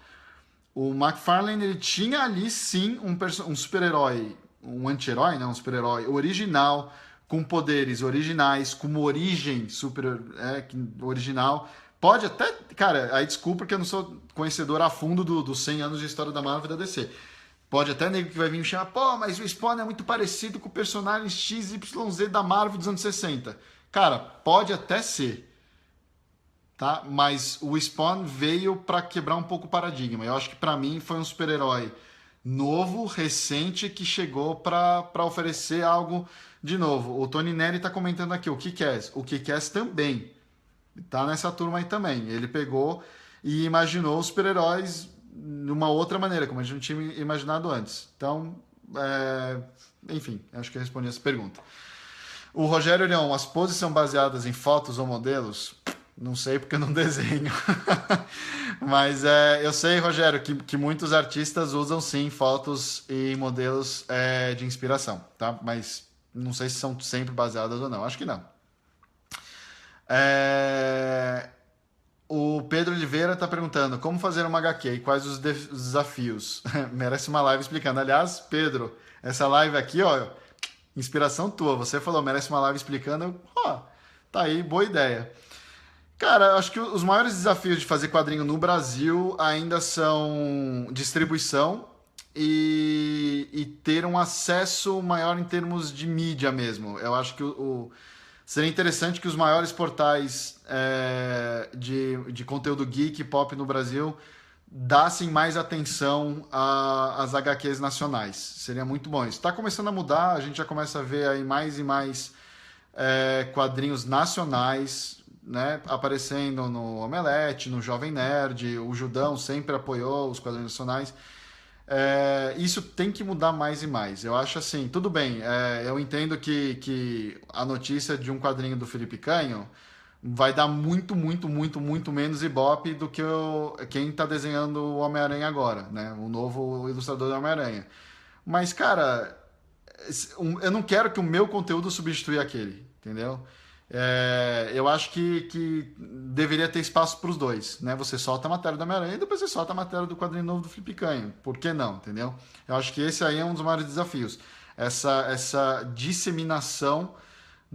O McFarlane, ele tinha ali sim um super-herói, um anti-herói, né? Um super-herói original, com poderes originais, com uma origem super original. Pode até... Cara, aí desculpa que eu não sou conhecedor a fundo dos 100 anos de história da Marvel e da DC. Pode até nego que vai vir me chamar, pô, mas o Spawn é muito parecido com o personagem XYZ da Marvel dos anos 60. Cara, pode até ser. Tá? Mas o Spawn veio para quebrar um pouco o paradigma. Eu acho que para mim foi um super-herói novo, recente, que chegou para oferecer algo de novo. O Tony Neri está comentando aqui, o Kick-Ass. O Kick-Ass também está nessa turma aí também. Ele pegou e imaginou os super-heróis de uma outra maneira, como a gente não tinha imaginado antes. Então, enfim, acho que eu respondi essa pergunta. O Rogério Leão, as poses são baseadas em fotos ou modelos? Não sei porque eu não desenho. Mas eu sei, Rogério, que muitos artistas usam sim fotos e modelos de inspiração, tá? Mas não sei se são sempre baseadas ou não. Acho que não. O Pedro Oliveira está perguntando como fazer uma HQ e quais os desafios. Merece uma live explicando. Aliás, Pedro, essa live aqui, ó, inspiração tua. Você falou, merece uma live explicando. Tá aí, boa ideia. Cara, acho que os maiores desafios de fazer quadrinho no Brasil ainda são distribuição e ter um acesso maior em termos de mídia mesmo. Eu acho que seria interessante que os maiores portais de conteúdo geek e pop no Brasil dassem mais atenção às HQs nacionais. Seria muito bom isso. Está começando a mudar, a gente já começa a ver aí mais e mais quadrinhos nacionais né, aparecendo no Omelete, no Jovem Nerd, o Judão sempre apoiou os quadrinhos nacionais. Isso tem que mudar mais e mais. Eu acho assim, tudo bem, eu entendo que a notícia de um quadrinho do Felipe Canho vai dar muito, muito, muito, muito menos ibope do que quem está desenhando o Homem-Aranha agora, né? O novo ilustrador do Homem-Aranha. Mas, cara, eu não quero que o meu conteúdo substitua aquele, entendeu? Eu acho que deveria ter espaço para os dois, né? Você solta a matéria da Homem-Aranha e depois você solta a matéria do quadrinho novo do Felipe Canho. Por que não, entendeu? Eu acho que esse aí é um dos maiores desafios. Essa disseminação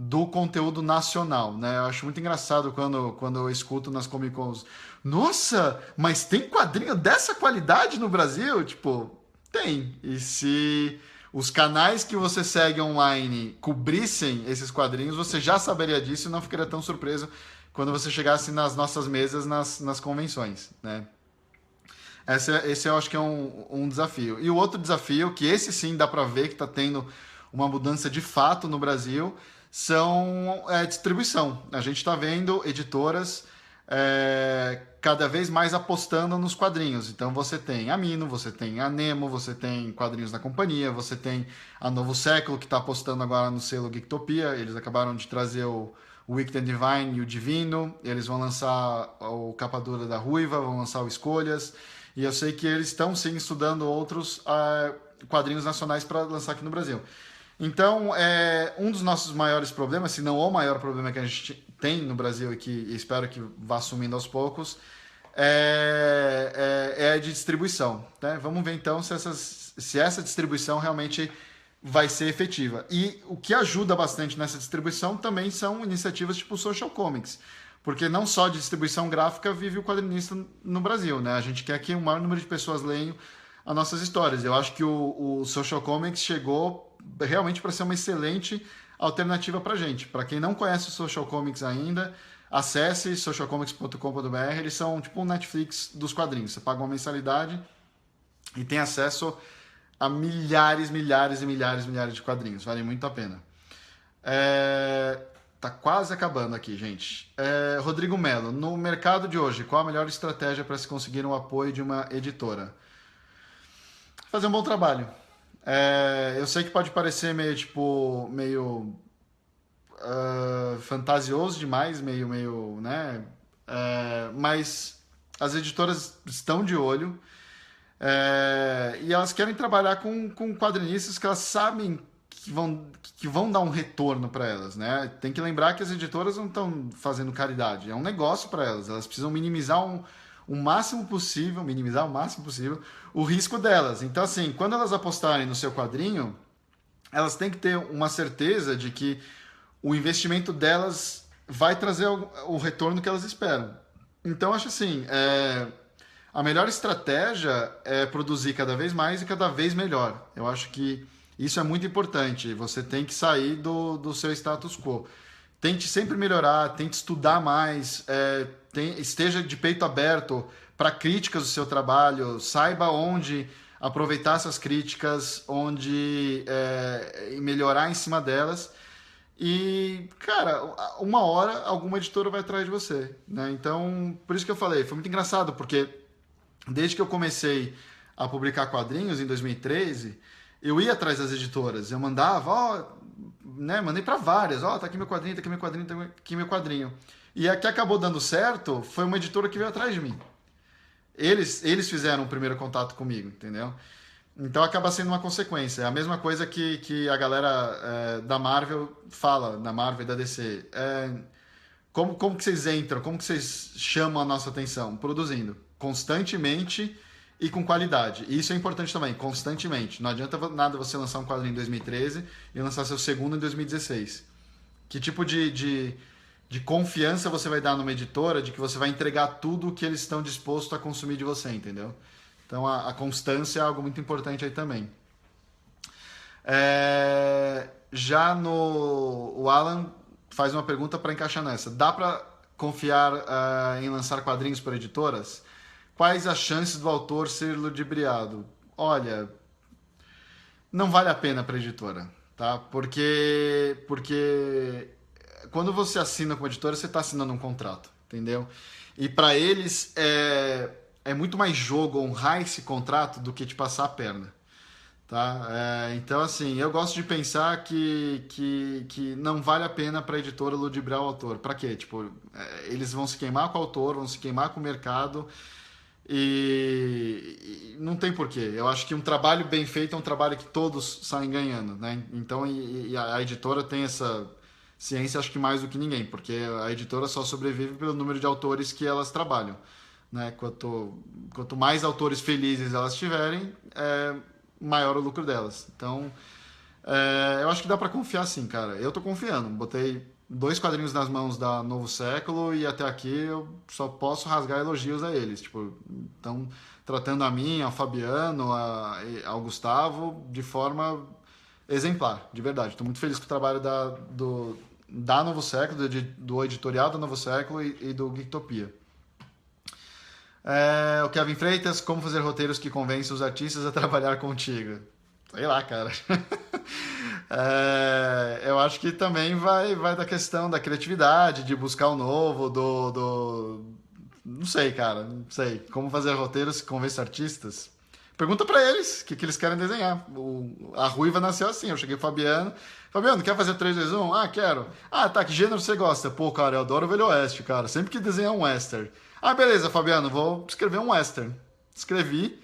do conteúdo nacional, né? Eu acho muito engraçado quando eu escuto nas Comic Cons, nossa, mas tem quadrinho dessa qualidade no Brasil? Tipo, tem. E se os canais que você segue online cobrissem esses quadrinhos, você já saberia disso e não ficaria tão surpreso quando você chegasse nas nossas mesas nas convenções, né? Esse eu acho que é um desafio. E o outro desafio, que esse sim dá para ver que está tendo uma mudança de fato no Brasil, são distribuição. A gente está vendo editoras cada vez mais apostando nos quadrinhos. Então você tem a Mino, você tem a Nemo, você tem quadrinhos da companhia, você tem a Novo Século, que está apostando agora no selo Geektopia. Eles acabaram de trazer o Wicked and Divine e o Divino. Eles vão lançar o Capa Dura da Ruiva, vão lançar o Escolhas. E eu sei que eles estão sim estudando outros quadrinhos nacionais para lançar aqui no Brasil. Então, um dos nossos maiores problemas, se não o maior problema que a gente tem no Brasil e que espero que vá sumindo aos poucos, é de distribuição. Né? Vamos ver então se essa distribuição realmente vai ser efetiva. E o que ajuda bastante nessa distribuição também são iniciativas tipo Social Comics. Porque não só de distribuição gráfica vive o quadrinista no Brasil. Né? A gente quer que o maior número de pessoas leiam as nossas histórias. Eu acho que o Social Comics chegou realmente para ser uma excelente alternativa para a gente. Para quem não conhece o Social Comics ainda, acesse socialcomics.com.br. Eles são tipo um Netflix dos quadrinhos. Você paga uma mensalidade e tem acesso a milhares, milhares e milhares, milhares de quadrinhos. Vale muito a pena. Tá quase acabando aqui, gente. Rodrigo Melo, no mercado de hoje, qual a melhor estratégia para se conseguir o apoio de uma editora? Fazer um bom trabalho. Eu sei que pode parecer meio fantasioso demais, meio, né? Mas as editoras estão de olho e elas querem trabalhar com quadrinistas que elas sabem que vão dar um retorno para elas, né? Tem que lembrar que as editoras não estão fazendo caridade, é um negócio para elas. Elas precisam minimizar o máximo possível o risco delas. Então, assim, quando elas apostarem no seu quadrinho, elas têm que ter uma certeza de que o investimento delas vai trazer o retorno que elas esperam. Então, acho assim, a melhor estratégia é produzir cada vez mais e cada vez melhor. Eu acho que isso é muito importante. Você tem que sair do seu status quo. Tente sempre melhorar, tente estudar mais, esteja de peito aberto para críticas do seu trabalho, saiba onde aproveitar essas críticas, onde melhorar em cima delas. E, cara, uma hora alguma editora vai atrás de você. Né? Então, por isso que eu falei, foi muito engraçado, porque desde que eu comecei a publicar quadrinhos em 2013, eu ia atrás das editoras, eu mandava, né, mandei para várias, tá aqui meu quadrinho, tá aqui meu quadrinho, tá aqui meu quadrinho. E a que acabou dando certo foi uma editora que veio atrás de mim. Eles fizeram o primeiro contato comigo, entendeu? Então acaba sendo uma consequência. É a mesma coisa que a galera da Marvel fala, da Marvel e da DC. Como que vocês entram, como que vocês chamam a nossa atenção? Produzindo constantemente e com qualidade. E isso é importante também, constantemente. Não adianta nada você lançar um quadrinho em 2013 e lançar seu segundo em 2016. Que tipo de confiança você vai dar numa editora de que você vai entregar tudo o que eles estão dispostos a consumir de você, entendeu? Então a constância é algo muito importante aí também. Já o Alan faz uma pergunta para encaixar nessa. Dá para confiar em lançar quadrinhos por editoras? Quais as chances do autor ser ludibriado? Olha, não vale a pena para a editora, tá? Porque quando você assina com a editora, você está assinando um contrato, entendeu? E para eles é muito mais jogo honrar esse contrato do que te passar a perna. Tá? Então, assim, eu gosto de pensar que não vale a pena para a editora ludibriar o autor. Para quê? Tipo, eles vão se queimar com o autor, vão se queimar com o mercado e não tem porquê. Eu acho que um trabalho bem feito é um trabalho que todos saem ganhando, né? Então, e a editora tem essa ciência, acho que mais do que ninguém, porque a editora só sobrevive pelo número de autores que elas trabalham. Né? Quanto mais autores felizes elas tiverem, maior o lucro delas. Então, eu acho que dá pra confiar sim, cara. Eu tô confiando. Botei 2 quadrinhos nas mãos da Novo Século e até aqui eu só posso rasgar elogios a eles. Tipo, estão tratando a mim, ao Fabiano, ao Gustavo de forma exemplar, de verdade. Estou muito feliz com o trabalho da Novo Século, do editorial da Novo Século e do Geektopia. O Kevin Freitas, como fazer roteiros que convencem os artistas a trabalhar contigo? Sei lá, cara. Eu acho que também vai da questão da criatividade, de buscar o novo, Não sei, cara. Não sei. Como fazer roteiros que convencem artistas? Pergunta pra eles o que eles querem desenhar. A Ruiva nasceu assim. Eu cheguei pro Fabiano. Fabiano, quer fazer 3, 2, 1? Ah, quero. Ah, tá. Que gênero você gosta? Pô, cara, eu adoro o Velho Oeste, cara. Sempre que desenhar um western. Ah, beleza, Fabiano, vou escrever um western. Escrevi,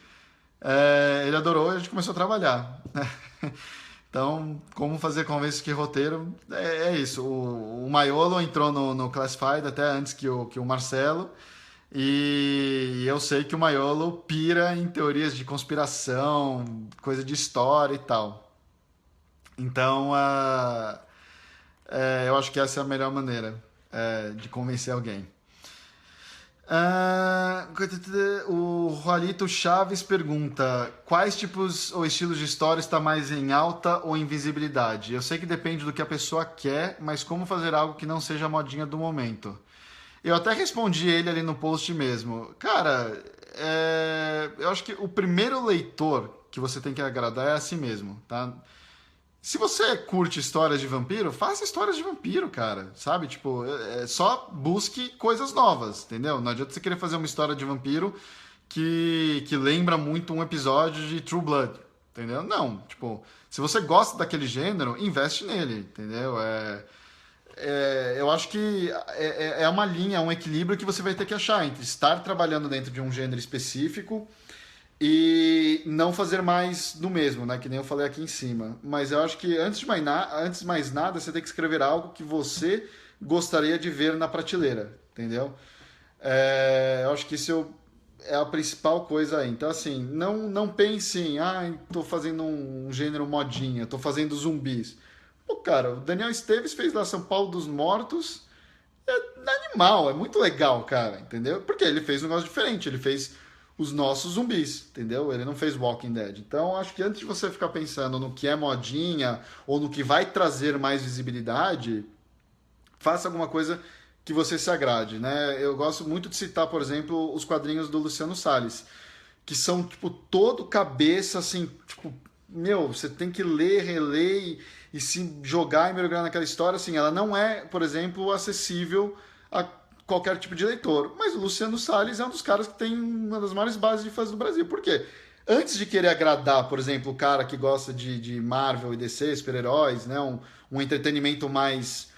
ele adorou e a gente começou a trabalhar. Então, como fazer convence que roteiro, é isso. O Maiolo entrou no Classified até antes que o Marcelo, e eu sei que o Maiolo pira em teorias de conspiração, coisa de história e tal. Então, eu acho que essa é a melhor maneira de convencer alguém. O Juanito Chaves pergunta: quais tipos ou estilos de história está mais em alta ou em visibilidade? Eu sei que depende do que a pessoa quer, mas como fazer algo que não seja a modinha do momento? Eu até respondi ele ali no post mesmo. Cara, eu acho que o primeiro leitor que você tem que agradar é a si mesmo, tá? Se você curte histórias de vampiro, faça histórias de vampiro, cara. Sabe? Tipo, só busque coisas novas, entendeu? Não adianta você querer fazer uma história de vampiro que lembra muito um episódio de True Blood, entendeu? Não, tipo, se você gosta daquele gênero, investe nele, entendeu? Eu acho que é uma linha, um equilíbrio que você vai ter que achar entre estar trabalhando dentro de um gênero específico e não fazer mais do mesmo, né? Que nem eu falei aqui em cima. Mas eu acho que antes de mais nada, você tem que escrever algo que você gostaria de ver na prateleira, entendeu? Eu acho que isso é a principal coisa aí. Então, assim, não pense em, tô fazendo um gênero modinha, tô fazendo zumbis. Pô, cara, o Daniel Esteves fez lá São Paulo dos Mortos. É animal, é muito legal, cara, entendeu? Porque ele fez um negócio diferente, ele fez os nossos zumbis, entendeu? Ele não fez Walking Dead. Então, acho que antes de você ficar pensando no que é modinha ou no que vai trazer mais visibilidade, faça alguma coisa que você se agrade, né? Eu gosto muito de citar, por exemplo, os quadrinhos do Luciano Salles, que são, tipo, todo cabeça, assim, tipo, meu, você tem que ler, reler e se jogar e mergulhar naquela história, assim, ela não é, por exemplo, acessível a qualquer tipo de leitor. Mas o Luciano Salles é um dos caras que tem uma das maiores bases de fãs do Brasil. Por quê? Antes de querer agradar, por exemplo, o cara que gosta de Marvel e DC, super-heróis, né? Um entretenimento mais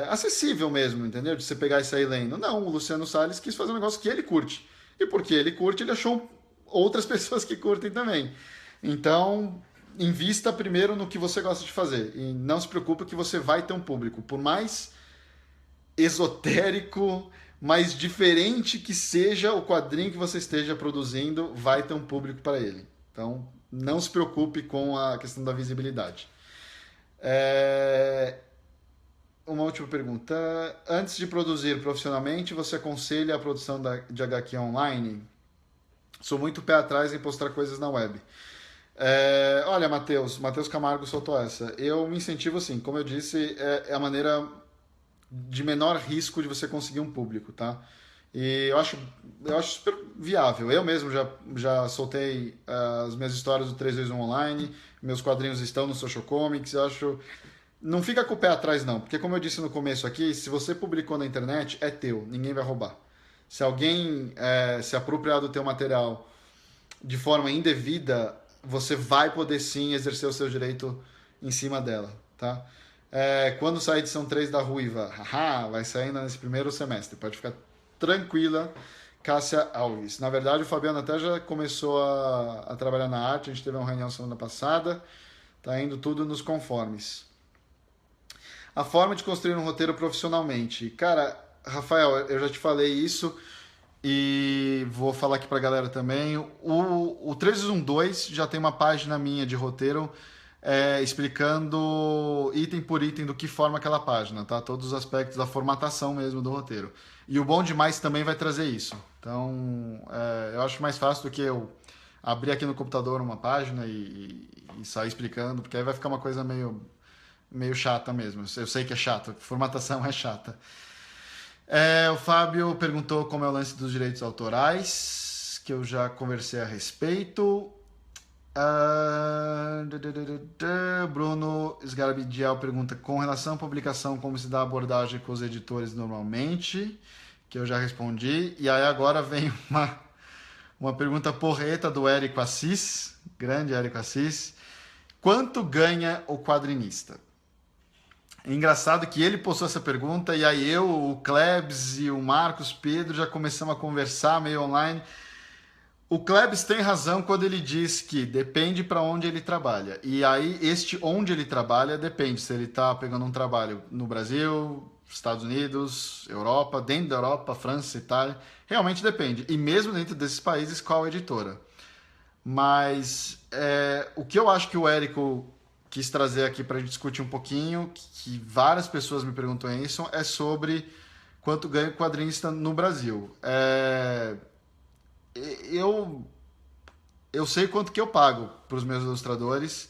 acessível mesmo, entendeu? De você pegar e sair lendo. Não, o Luciano Salles quis fazer um negócio que ele curte. E porque ele curte, ele achou outras pessoas que curtem também. Então, invista primeiro no que você gosta de fazer. E não se preocupe que você vai ter um público. Por mais esotérico, mais diferente que seja o quadrinho que você esteja produzindo, vai ter um público para ele. Então, não se preocupe com a questão da visibilidade. Uma última pergunta. Antes de produzir profissionalmente, você aconselha a produção de HQ online? Sou muito pé atrás em postar coisas na web. Olha, Matheus Camargo soltou essa. Eu me incentivo assim, como eu disse, é a maneira de menor risco de você conseguir um público, tá? E eu acho super viável. Eu mesmo já soltei as minhas histórias do 321 Online, meus quadrinhos estão no Social Comics, eu acho Não fica com o pé atrás, não, porque como eu disse no começo aqui, se você publicou na internet, é teu, ninguém vai roubar. Se alguém se apropriar do teu material de forma indevida, você vai poder sim exercer o seu direito em cima dela, tá? Quando sair a edição 3 da Ruiva, haha, vai sair nesse primeiro semestre, pode ficar tranquila, Cássia Alves. Na verdade, o Fabiano até já começou a trabalhar na arte, a gente teve uma reunião semana passada, tá indo tudo nos conformes. A forma de construir um roteiro profissionalmente. Cara, Rafael, eu já te falei isso e vou falar aqui pra galera também. O 312 já tem uma página minha de roteiro explicando item por item do que forma aquela página, tá? Todos os aspectos da formatação mesmo do roteiro. E o Bom Demais também vai trazer isso. Então, eu acho mais fácil do que eu abrir aqui no computador uma página e sair explicando, porque aí vai ficar uma coisa meio chata mesmo. Eu sei que é chato, formatação é chata. O Fábio perguntou como é o lance dos direitos autorais, que eu já conversei a respeito. Bruno Sgarabidial pergunta com relação à publicação, como se dá a abordagem com os editores normalmente, que eu já respondi. E aí agora vem uma pergunta porreta do Érico Assis, grande Érico Assis. Quanto ganha o quadrinista? É engraçado que ele postou essa pergunta e aí eu, o Klebs e o Marcos Pedro já começamos a conversar meio online. O Klebs tem razão quando ele diz que depende para onde ele trabalha. E aí onde ele trabalha depende se ele está pegando um trabalho no Brasil, Estados Unidos, Europa, dentro da Europa, França, Itália. Realmente depende. E mesmo dentro desses países, qual editora? Mas o que eu acho que o Érico quis trazer aqui para a gente discutir um pouquinho, que várias pessoas me perguntam isso, é sobre quanto ganha o quadrinista no Brasil. Eu sei quanto que eu pago para os meus ilustradores.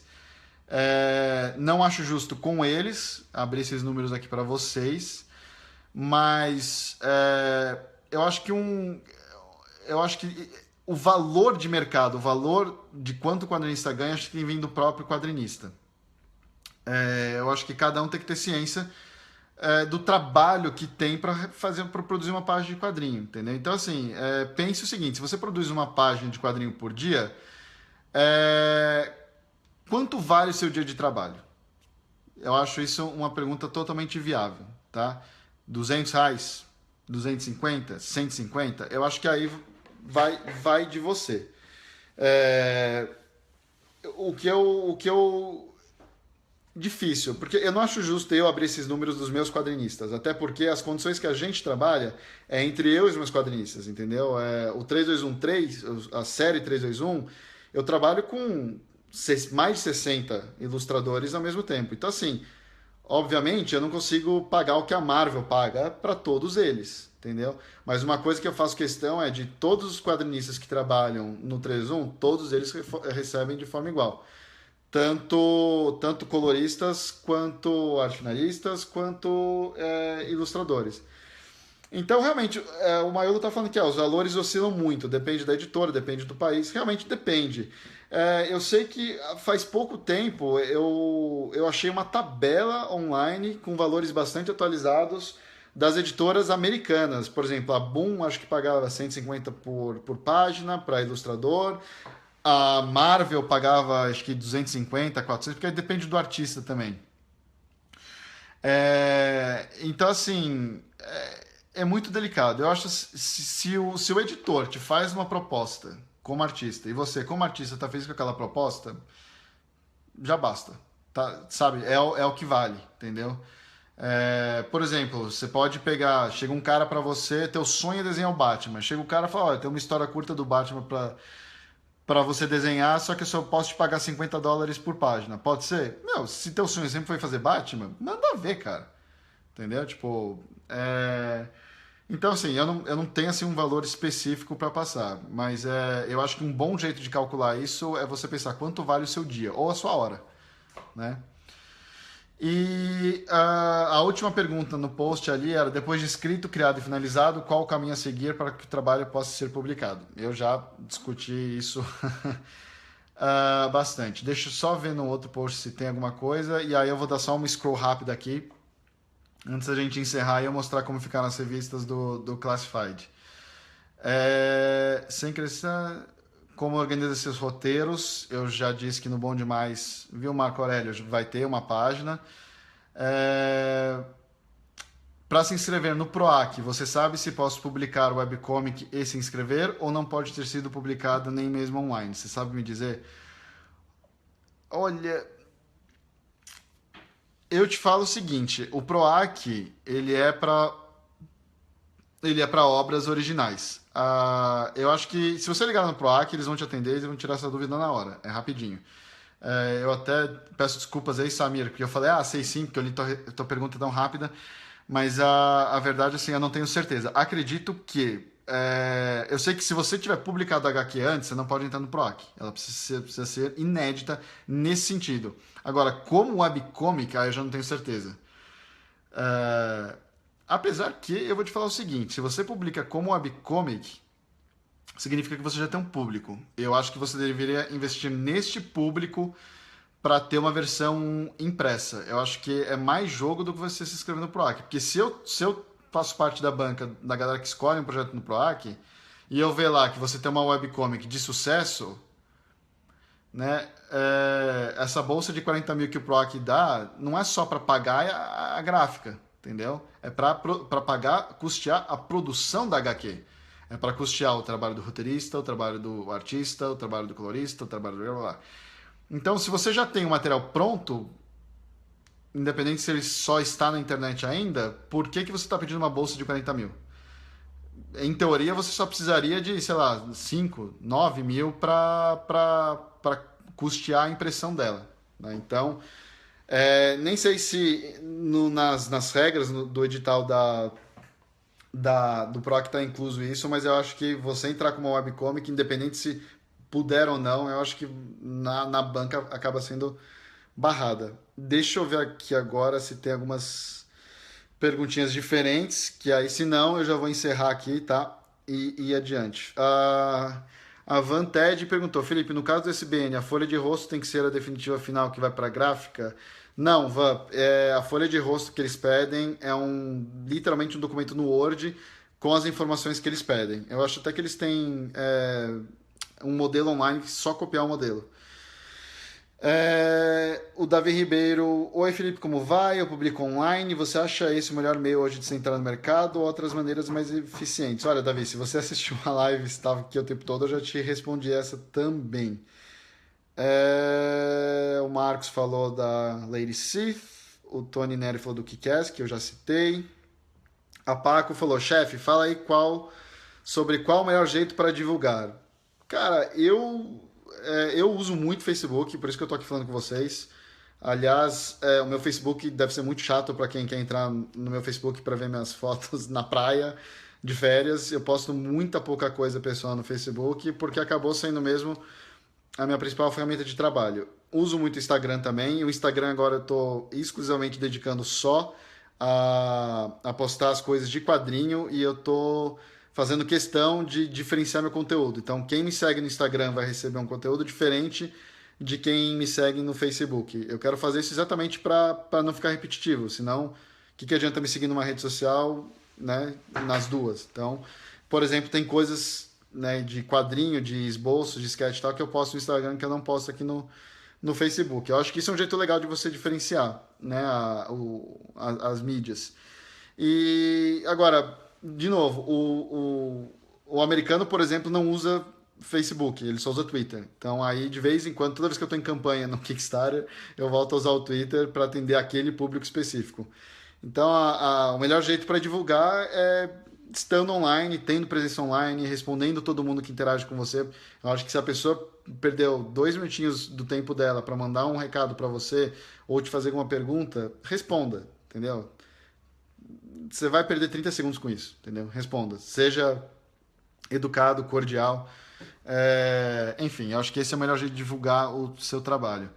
Não acho justo com eles abrir esses números aqui para vocês, mas eu acho que o valor de mercado, o valor de quanto o quadrinista ganha, acho que tem vindo do próprio quadrinista. Eu acho que cada um tem que ter ciência do trabalho que tem para produzir uma página de quadrinho, entendeu? Então, assim, pense o seguinte: se você produz uma página de quadrinho por dia, quanto vale o seu dia de trabalho? Eu acho isso uma pergunta totalmente viável, tá? R$ 200, 250, 150? Eu acho que aí vai de você. O que eu difícil, porque eu não acho justo eu abrir esses números dos meus quadrinistas, até porque as condições que a gente trabalha é entre eu e os meus quadrinistas, entendeu? O 3213, a série 321, eu trabalho com mais de 60 ilustradores ao mesmo tempo. Então, assim, obviamente eu não consigo pagar o que a Marvel paga para todos eles, entendeu? Mas uma coisa que eu faço questão é de todos os quadrinistas que trabalham no 321, todos eles recebem de forma igual. Tanto coloristas, quanto arte finalistas, quanto ilustradores. Então, realmente, o Maiolo está falando que os valores oscilam muito, depende da editora, depende do país, realmente depende. Eu sei que faz pouco tempo eu achei uma tabela online com valores bastante atualizados das editoras americanas. Por exemplo, a Boom acho que pagava 150 por página para ilustrador. A Marvel pagava acho que 250, 400, porque depende do artista também. Então, assim, é muito delicado. Eu acho que se o editor te faz uma proposta como artista e você, como artista, está feliz com aquela proposta, já basta. Tá? Sabe? É o que vale, entendeu? Por exemplo, você pode pegar, chega um cara pra você, teu sonho é desenhar o Batman. Chega o cara e fala, olha, tem uma história curta do Batman pra você desenhar, só que eu só posso te pagar $50 por página. Pode ser? Meu, se teu sonho sempre foi fazer Batman, manda ver, cara. Entendeu? Tipo, então, assim, eu não tenho assim, um valor específico para passar, mas eu acho que um bom jeito de calcular isso é você pensar quanto vale o seu dia, ou a sua hora, né? E a última pergunta no post ali era, depois de escrito, criado e finalizado, qual o caminho a seguir para que o trabalho possa ser publicado? Eu já discuti isso Bastante. Deixa eu só ver no outro post se tem alguma coisa. E aí eu vou dar só uma scroll rápida aqui. Antes da gente encerrar e eu mostrar como ficaram as revistas do Classified. Sem crescer, como organiza seus roteiros. Eu já disse que no Bom Demais, viu, Marco Aurélio? Vai ter uma página. Para se inscrever no PROAC, você sabe se posso publicar o webcomic e se inscrever ou não pode ter sido publicado nem mesmo online? Você sabe me dizer? Olha, eu te falo o seguinte, o PROAC, ele é para obras originais. Eu acho que se você ligar no PROAC, eles vão te atender e vão tirar essa dúvida na hora. É rapidinho. Eu até peço desculpas aí, Samir, porque eu falei, sei sim, porque eu li tua pergunta tão rápida, mas a verdade, assim, eu não tenho certeza. Acredito que... eu sei que se você tiver publicado a HQ antes, você não pode entrar no PROAC. Ela precisa ser inédita nesse sentido. Agora, como webcomic, eu já não tenho certeza. Apesar que, eu vou te falar o seguinte, se você publica como webcomic, significa que você já tem um público. Eu acho que você deveria investir neste público para ter uma versão impressa. Eu acho que é mais jogo do que você se inscrever no PROAC. Porque se eu faço parte da banca da galera que escolhe um projeto no PROAC e eu ver lá que você tem uma webcomic de sucesso, né, essa bolsa de 40 mil que o PROAC dá não é só para pagar a gráfica, entendeu? É para pagar, custear a produção da HQ. É para custear o trabalho do roteirista, o trabalho do artista, o trabalho do colorista, o trabalho do blá blá blá. Então, se você já tem o material pronto, independente se ele só está na internet ainda, por que você está pedindo uma bolsa de 40 mil? Em teoria, você só precisaria de, sei lá, 5, 9 mil para custear a impressão dela. Né? Então, nem sei se nas regras do edital do PROAC está incluso isso, mas eu acho que você entrar com uma webcomic, independente se puder ou não, eu acho que na banca acaba sendo barrada. Deixa eu ver aqui agora se tem algumas perguntinhas diferentes, que aí se não eu já vou encerrar aqui, tá? E ir adiante. A Van Ted perguntou, Felipe, no caso do SBN, a folha de rosto tem que ser a definitiva final que vai para a gráfica? Não, Van, a folha de rosto que eles pedem é literalmente um documento no Word com as informações que eles pedem. Eu acho até que eles têm um modelo online que só copiar o modelo. O Davi Ribeiro, oi Felipe, como vai? Eu publico online, você acha esse o melhor meio hoje de se entrar no mercado ou outras maneiras mais eficientes? Olha, Davi, se você assistiu a live, estava aqui o tempo todo, eu já te respondi essa também. O Marcos falou da Lady Sith, o Tony Neri falou do Kick-Ass, que eu já citei. A Paco falou, chefe, fala aí sobre qual o melhor jeito para divulgar. Cara, eu uso muito Facebook, por isso que eu tô aqui falando com vocês. Aliás, o meu Facebook deve ser muito chato para quem quer entrar no meu Facebook para ver minhas fotos na praia de férias. Eu posto muita pouca coisa pessoal no Facebook, porque acabou sendo mesmo a minha principal ferramenta de trabalho. Uso muito o Instagram também. O Instagram agora eu tô exclusivamente dedicando só a postar as coisas de quadrinho e eu tô fazendo questão de diferenciar meu conteúdo. Então, quem me segue no Instagram vai receber um conteúdo diferente de quem me segue no Facebook. Eu quero fazer isso exatamente para não ficar repetitivo, senão o que adianta me seguir numa rede social, né, nas duas? Então, por exemplo, tem coisas, né, de quadrinho, de esboço, de sketch e tal, que eu posto no Instagram que eu não posto aqui no Facebook. Eu acho que isso é um jeito legal de você diferenciar, né, as mídias. E agora, de novo, o americano, por exemplo, não usa Facebook, ele só usa Twitter. Então aí, de vez em quando, toda vez que eu estou em campanha no Kickstarter, eu volto a usar o Twitter para atender aquele público específico. Então o melhor jeito para divulgar é estando online, tendo presença online, respondendo todo mundo que interage com você. Eu acho que se a pessoa perdeu 2 minutinhos do tempo dela para mandar um recado para você ou te fazer alguma pergunta, responda, entendeu? Você vai perder 30 segundos com isso, entendeu? Responda. Seja educado, cordial. Enfim, eu acho que esse é o melhor jeito de divulgar o seu trabalho.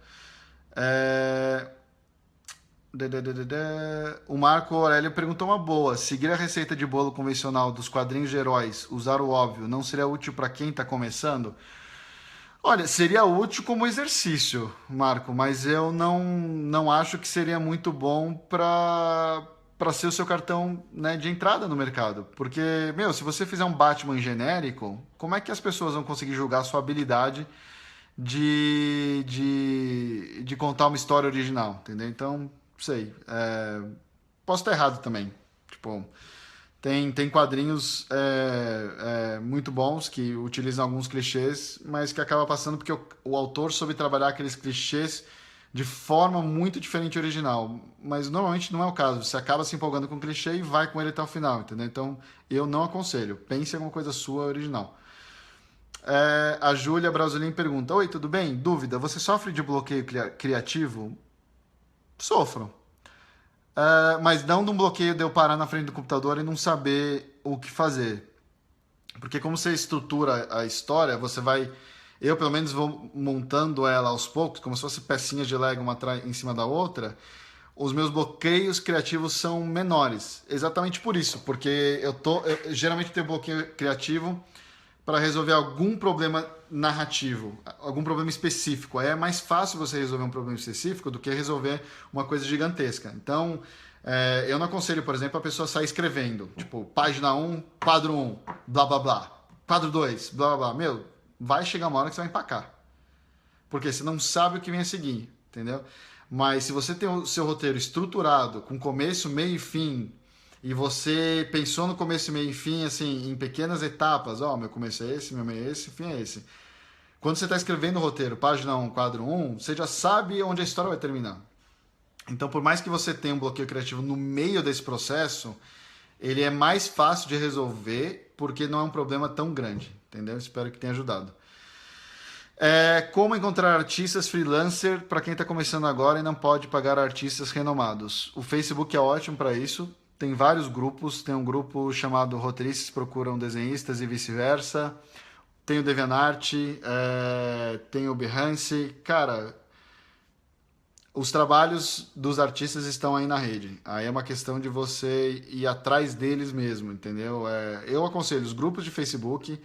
O Marco Aurélio perguntou uma boa. Seguir a receita de bolo convencional dos quadrinhos de heróis, usar o óbvio, não seria útil para quem está começando? Olha, seria útil como exercício, Marco, mas eu não acho que seria muito bom para ser o seu cartão, né, de entrada no mercado. Porque, meu, se você fizer um Batman genérico, como é que as pessoas vão conseguir julgar a sua habilidade de contar uma história original, entendeu? Então, não sei. Posso estar errado também. Tipo, tem quadrinhos muito bons que utilizam alguns clichês, mas que acaba passando porque o autor soube trabalhar aqueles clichês de forma muito diferente e original. Mas normalmente não é o caso. Você acaba se empolgando com o clichê e vai com ele até o final, entendeu? Então eu não aconselho. Pense em alguma coisa sua original. A Júlia Brasolim pergunta: Oi, tudo bem? Dúvida: você sofre de bloqueio criativo? Sofro. Mas não de um bloqueio de eu parar na frente do computador e não saber o que fazer. Porque como você estrutura a história, você vai. Eu, pelo menos, vou montando ela aos poucos, como se fosse pecinhas de Lego uma em cima da outra. Os meus bloqueios criativos são menores. Exatamente por isso, porque eu geralmente tenho bloqueio criativo para resolver algum problema narrativo, algum problema específico. Aí é mais fácil você resolver um problema específico do que resolver uma coisa gigantesca. Então, eu não aconselho, por exemplo, a pessoa sair escrevendo, tipo, página 1, quadro 1, blá blá blá, quadro 2, blá blá blá. Meu, vai chegar uma hora que você vai empacar. Porque você não sabe o que vem a seguir, entendeu? Mas se você tem o seu roteiro estruturado, com começo, meio e fim, e você pensou no começo, meio e fim, assim, em pequenas etapas, ó, meu começo é esse, meu meio é esse, fim é esse. Quando você está escrevendo o roteiro, página 1, quadro 1, você já sabe onde a história vai terminar. Então, por mais que você tenha um bloqueio criativo no meio desse processo, ele é mais fácil de resolver porque não é um problema tão grande, entendeu? Espero que tenha ajudado. Como encontrar artistas freelancer para quem está começando agora e não pode pagar artistas renomados? O Facebook é ótimo para isso. Tem vários grupos. Tem um grupo chamado Roteiristas Procuram Desenhistas e vice-versa. Tem o DeviantArt, tem o Behance. Cara, os trabalhos dos artistas estão aí na rede. Aí é uma questão de você ir atrás deles mesmo, entendeu? Eu aconselho os grupos de Facebook.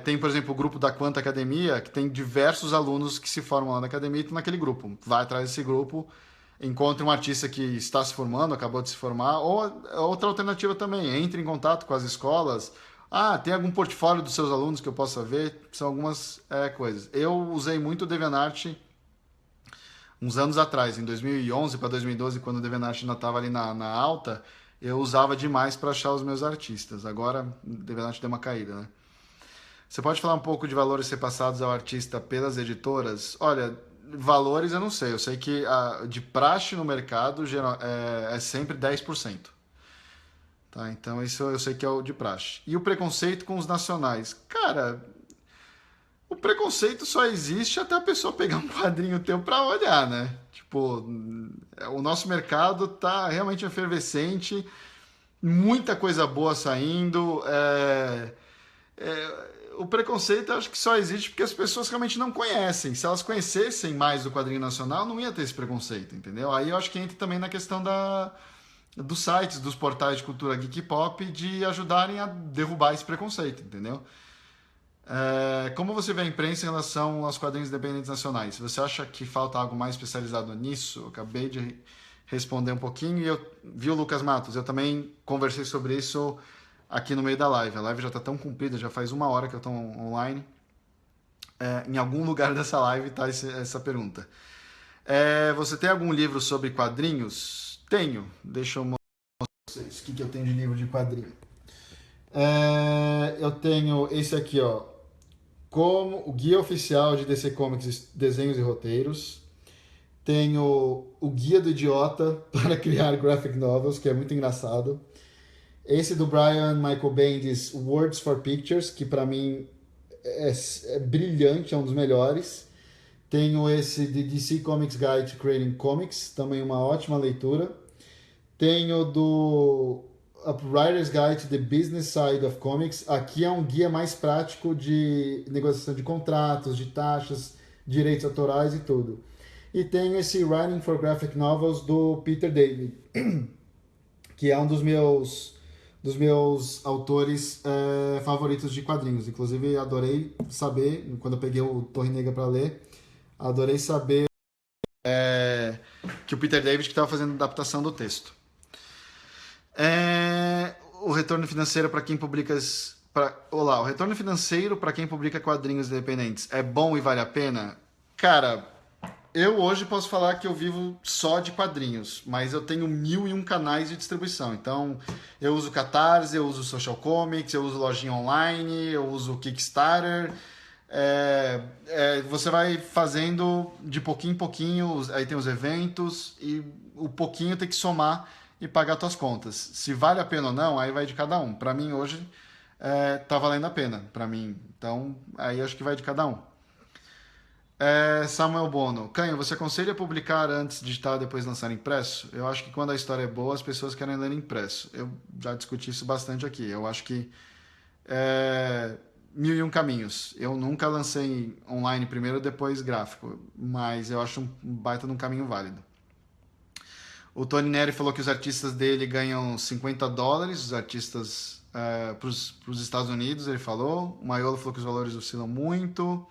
Tem, por exemplo, o grupo da Quanta Academia, que tem diversos alunos que se formam lá na academia e estão naquele grupo. Vai atrás desse grupo, encontre um artista que está se formando, acabou de se formar, ou outra alternativa também, entre em contato com as escolas. Ah, tem algum portfólio dos seus alunos que eu possa ver? São algumas coisas. Eu usei muito o DeviantArt uns anos atrás, em 2011 para 2012, quando o DeviantArt ainda estava ali na alta, eu usava demais para achar os meus artistas. Agora, o DeviantArt deu uma caída, né? Você pode falar um pouco de valores repassados ao artista pelas editoras? Olha, valores eu não sei. Eu sei que de praxe no mercado é sempre 10%. Tá? Então isso eu sei que é o de praxe. E o preconceito com os nacionais? Cara, o preconceito só existe até a pessoa pegar um quadrinho teu para olhar, né? Tipo, o nosso mercado tá realmente efervescente, muita coisa boa saindo. O preconceito eu acho que só existe porque as pessoas realmente não conhecem. Se elas conhecessem mais do quadrinho nacional, não ia ter esse preconceito, entendeu? Aí eu acho que entra também na questão dos sites, dos portais de cultura geek pop, de ajudarem a derrubar esse preconceito, entendeu? Como você vê a imprensa em relação aos quadrinhos independentes nacionais? Você acha que falta algo mais especializado nisso? Eu acabei de responder um pouquinho e viu, Lucas Matos? Eu também conversei sobre isso aqui no meio da live. A live já está tão comprida, já faz 1 hora que eu estou online. Em algum lugar dessa live está essa pergunta. Você tem algum livro sobre quadrinhos? Tenho. Deixa eu mostrar para vocês o que eu tenho de livro de quadrinho. Eu tenho esse aqui, ó. Como o Guia Oficial de DC Comics, Desenhos e Roteiros. Tenho o Guia do Idiota para criar graphic novels, que é muito engraçado. Esse do Brian Michael Bendis, Words for Pictures, que para mim é brilhante, é um dos melhores. Tenho esse de DC Comics Guide to Creating Comics, também uma ótima leitura. Tenho do Writer's Guide to the Business Side of Comics. Aqui é um guia mais prático de negociação de contratos, de taxas, direitos autorais e tudo. E tem esse Writing for Graphic Novels do Peter David, que é um dos dos meus autores favoritos de quadrinhos. Inclusive, adorei saber, quando eu peguei o Torre Negra para ler, adorei saber que o Peter David que estava fazendo a adaptação do texto. O retorno financeiro para quem publica... Olá, o retorno financeiro para quem publica quadrinhos independentes é bom e vale a pena? Cara, eu hoje posso falar que eu vivo só de quadrinhos, mas eu tenho 1001 canais de distribuição. Então, eu uso Catarse, eu uso Social Comics, eu uso lojinha online, eu uso Kickstarter. Você vai fazendo de pouquinho em pouquinho, aí tem os eventos, e o pouquinho tem que somar e pagar suas contas. Se vale a pena ou não, aí vai de cada um. Para mim, hoje, tá valendo a pena, para mim. Então, aí acho que vai de cada um. Samuel Bono. Canho, você aconselha publicar antes de digital e depois lançar impresso? Eu acho que quando a história é boa, as pessoas querem ler impresso. Eu já discuti isso bastante aqui. Eu acho que 1001 caminhos. Eu nunca lancei online primeiro, depois gráfico. Mas eu acho um baita de um caminho válido. O Tony Neri falou que os artistas dele ganham $50, os artistas para os Estados Unidos, ele falou. O Maiolo falou que os valores oscilam muito.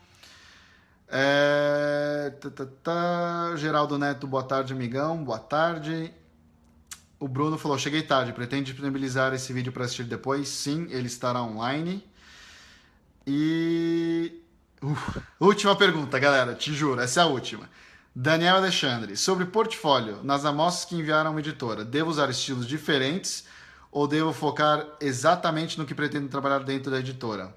Geraldo Neto, boa tarde, amigão. Boa tarde. O Bruno falou, cheguei tarde, pretende disponibilizar esse vídeo para assistir depois? Sim, ele estará online. E... última pergunta, galera, te juro, essa é a última. Daniel Alexandre, sobre portfólio, nas amostras que enviaram a uma editora, devo usar estilos diferentes ou devo focar exatamente no que pretendo trabalhar dentro da editora?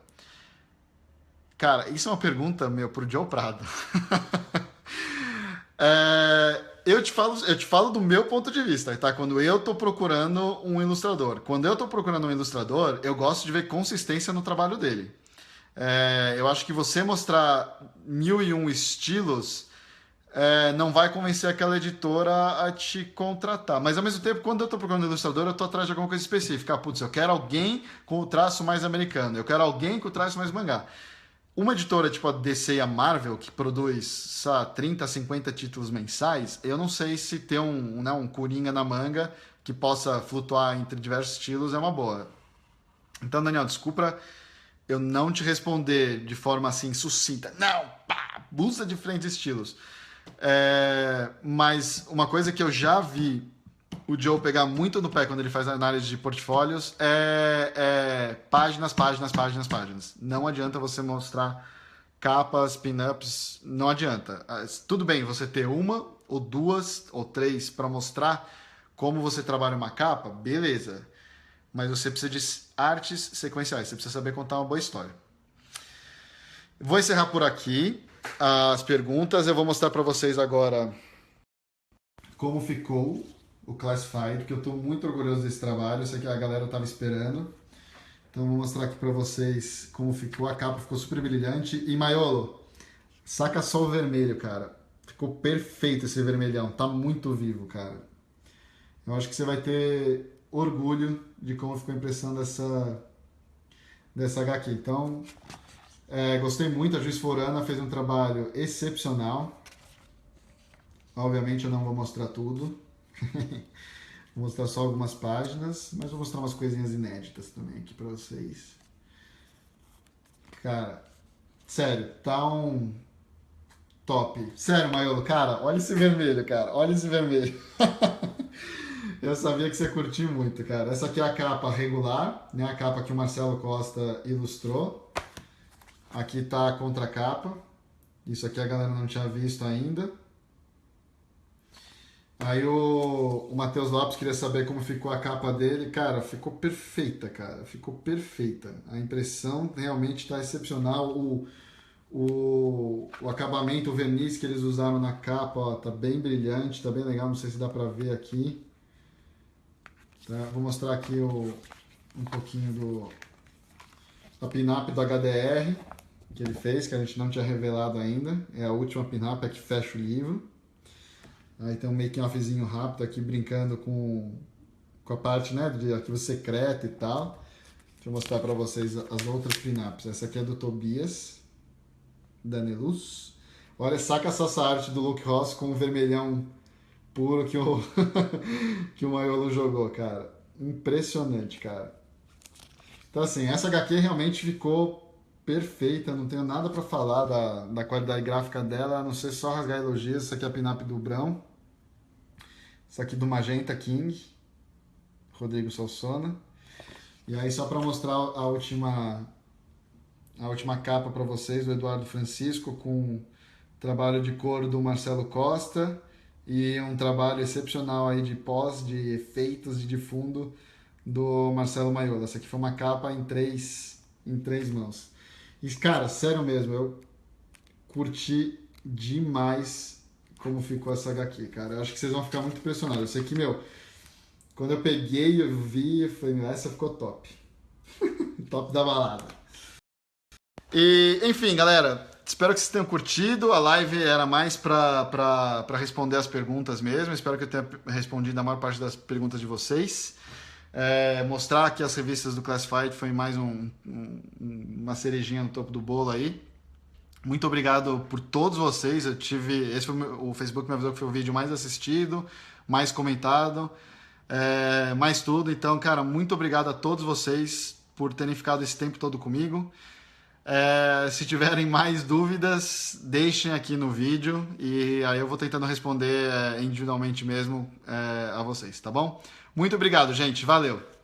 Cara, isso é uma pergunta, pro Joe Prado. Eu te falo do meu ponto de vista, tá? Quando eu tô procurando um ilustrador. Quando eu tô procurando um ilustrador, eu gosto de ver consistência no trabalho dele. Eu acho que você mostrar 1001 estilos não vai convencer aquela editora a te contratar. Mas ao mesmo tempo, quando eu tô procurando um ilustrador, eu tô atrás de alguma coisa específica. Putz, eu quero alguém com o traço mais americano. Eu quero alguém com o traço mais mangá. Uma editora tipo a DC e a Marvel, que produz 30, 50 títulos mensais, eu não sei se ter um coringa na manga que possa flutuar entre diversos estilos é uma boa. Então, Daniel, desculpa eu não te responder de forma assim sucinta. Não, pá, usa diferentes estilos. Mas uma coisa que eu já vi o Joe pegar muito no pé quando ele faz análise de portfólios páginas, páginas, páginas, páginas. Não adianta você mostrar capas, pin-ups, não adianta. Tudo bem você ter uma, ou duas, ou três para mostrar como você trabalha uma capa, beleza. Mas você precisa de artes sequenciais, você precisa saber contar uma boa história. Vou encerrar por aqui as perguntas. Eu vou mostrar para vocês agora como ficou o Classified, que eu estou muito orgulhoso desse trabalho. Eu sei que a galera estava esperando. Então vou mostrar aqui para vocês como ficou. A capa ficou super brilhante. E Maiolo, saca só o vermelho, cara. Ficou perfeito esse vermelhão. Tá muito vivo, cara. Eu acho que você vai ter orgulho de como ficou a impressão dessa HQ. Então, gostei muito. A Juiz Forana fez um trabalho excepcional. Obviamente eu não vou mostrar tudo. Vou mostrar só algumas páginas, mas vou mostrar umas coisinhas inéditas também aqui pra vocês. Cara, sério, tá um top. Sério, Maiolo, cara, olha esse vermelho, cara. Olha esse vermelho. Eu sabia que você curtiu muito, cara. Essa aqui é a capa regular, né? A capa que o Marcelo Costa ilustrou. Aqui tá a contracapa. Isso aqui a galera não tinha visto ainda. Aí o Matheus Lopes queria saber como ficou a capa dele. Cara, ficou perfeita, cara. Ficou perfeita. A impressão realmente está excepcional. O acabamento, o verniz que eles usaram na capa, ó, tá bem brilhante, tá bem legal. Não sei se dá pra ver aqui. Tá? Vou mostrar aqui um pouquinho da pin-up do HDR que ele fez, que a gente não tinha revelado ainda. É a última pin-up, é que fecha o livro. Aí tem um making-offzinho rápido aqui, brincando com a parte, né, de arquivo secreto e tal. Deixa eu mostrar para vocês as outras pin-ups. Essa aqui é do Tobias Danelus. Olha, saca só essa arte do Luke Ross com o vermelhão puro que o Maiolo jogou, cara. Impressionante, cara. Então, assim, essa HQ realmente ficou perfeita, não tenho nada para falar da qualidade gráfica dela, a não ser só rasgar elogios. Essa aqui é a pin-up do Brão, essa aqui do Magenta King, Rodrigo Salsona. E aí, só para mostrar a última capa para vocês, do Eduardo Francisco, com trabalho de cor do Marcelo Costa e um trabalho excepcional aí de pós, de efeitos e de fundo do Marcelo Maiolo. Essa aqui foi uma capa em três mãos. E, cara, sério mesmo, eu curti demais como ficou essa HQ, cara. Eu acho que vocês vão ficar muito impressionados. Eu sei que, meu, quando eu peguei, eu vi, eu falei, essa ficou top. Top da balada. E, enfim, galera, espero que vocês tenham curtido. A live era mais para responder as perguntas mesmo. Espero que eu tenha respondido a maior parte das perguntas de vocês. Mostrar aqui as revistas do Classified foi mais uma cerejinha no topo do bolo aí. Muito obrigado por todos vocês. Esse foi o Facebook me avisou que foi o vídeo mais assistido, mais comentado, mais tudo. Então, cara, muito obrigado a todos vocês por terem ficado esse tempo todo comigo. Se tiverem mais dúvidas, deixem aqui no vídeo e aí eu vou tentando responder individualmente mesmo a vocês, tá bom? Muito obrigado, gente. Valeu!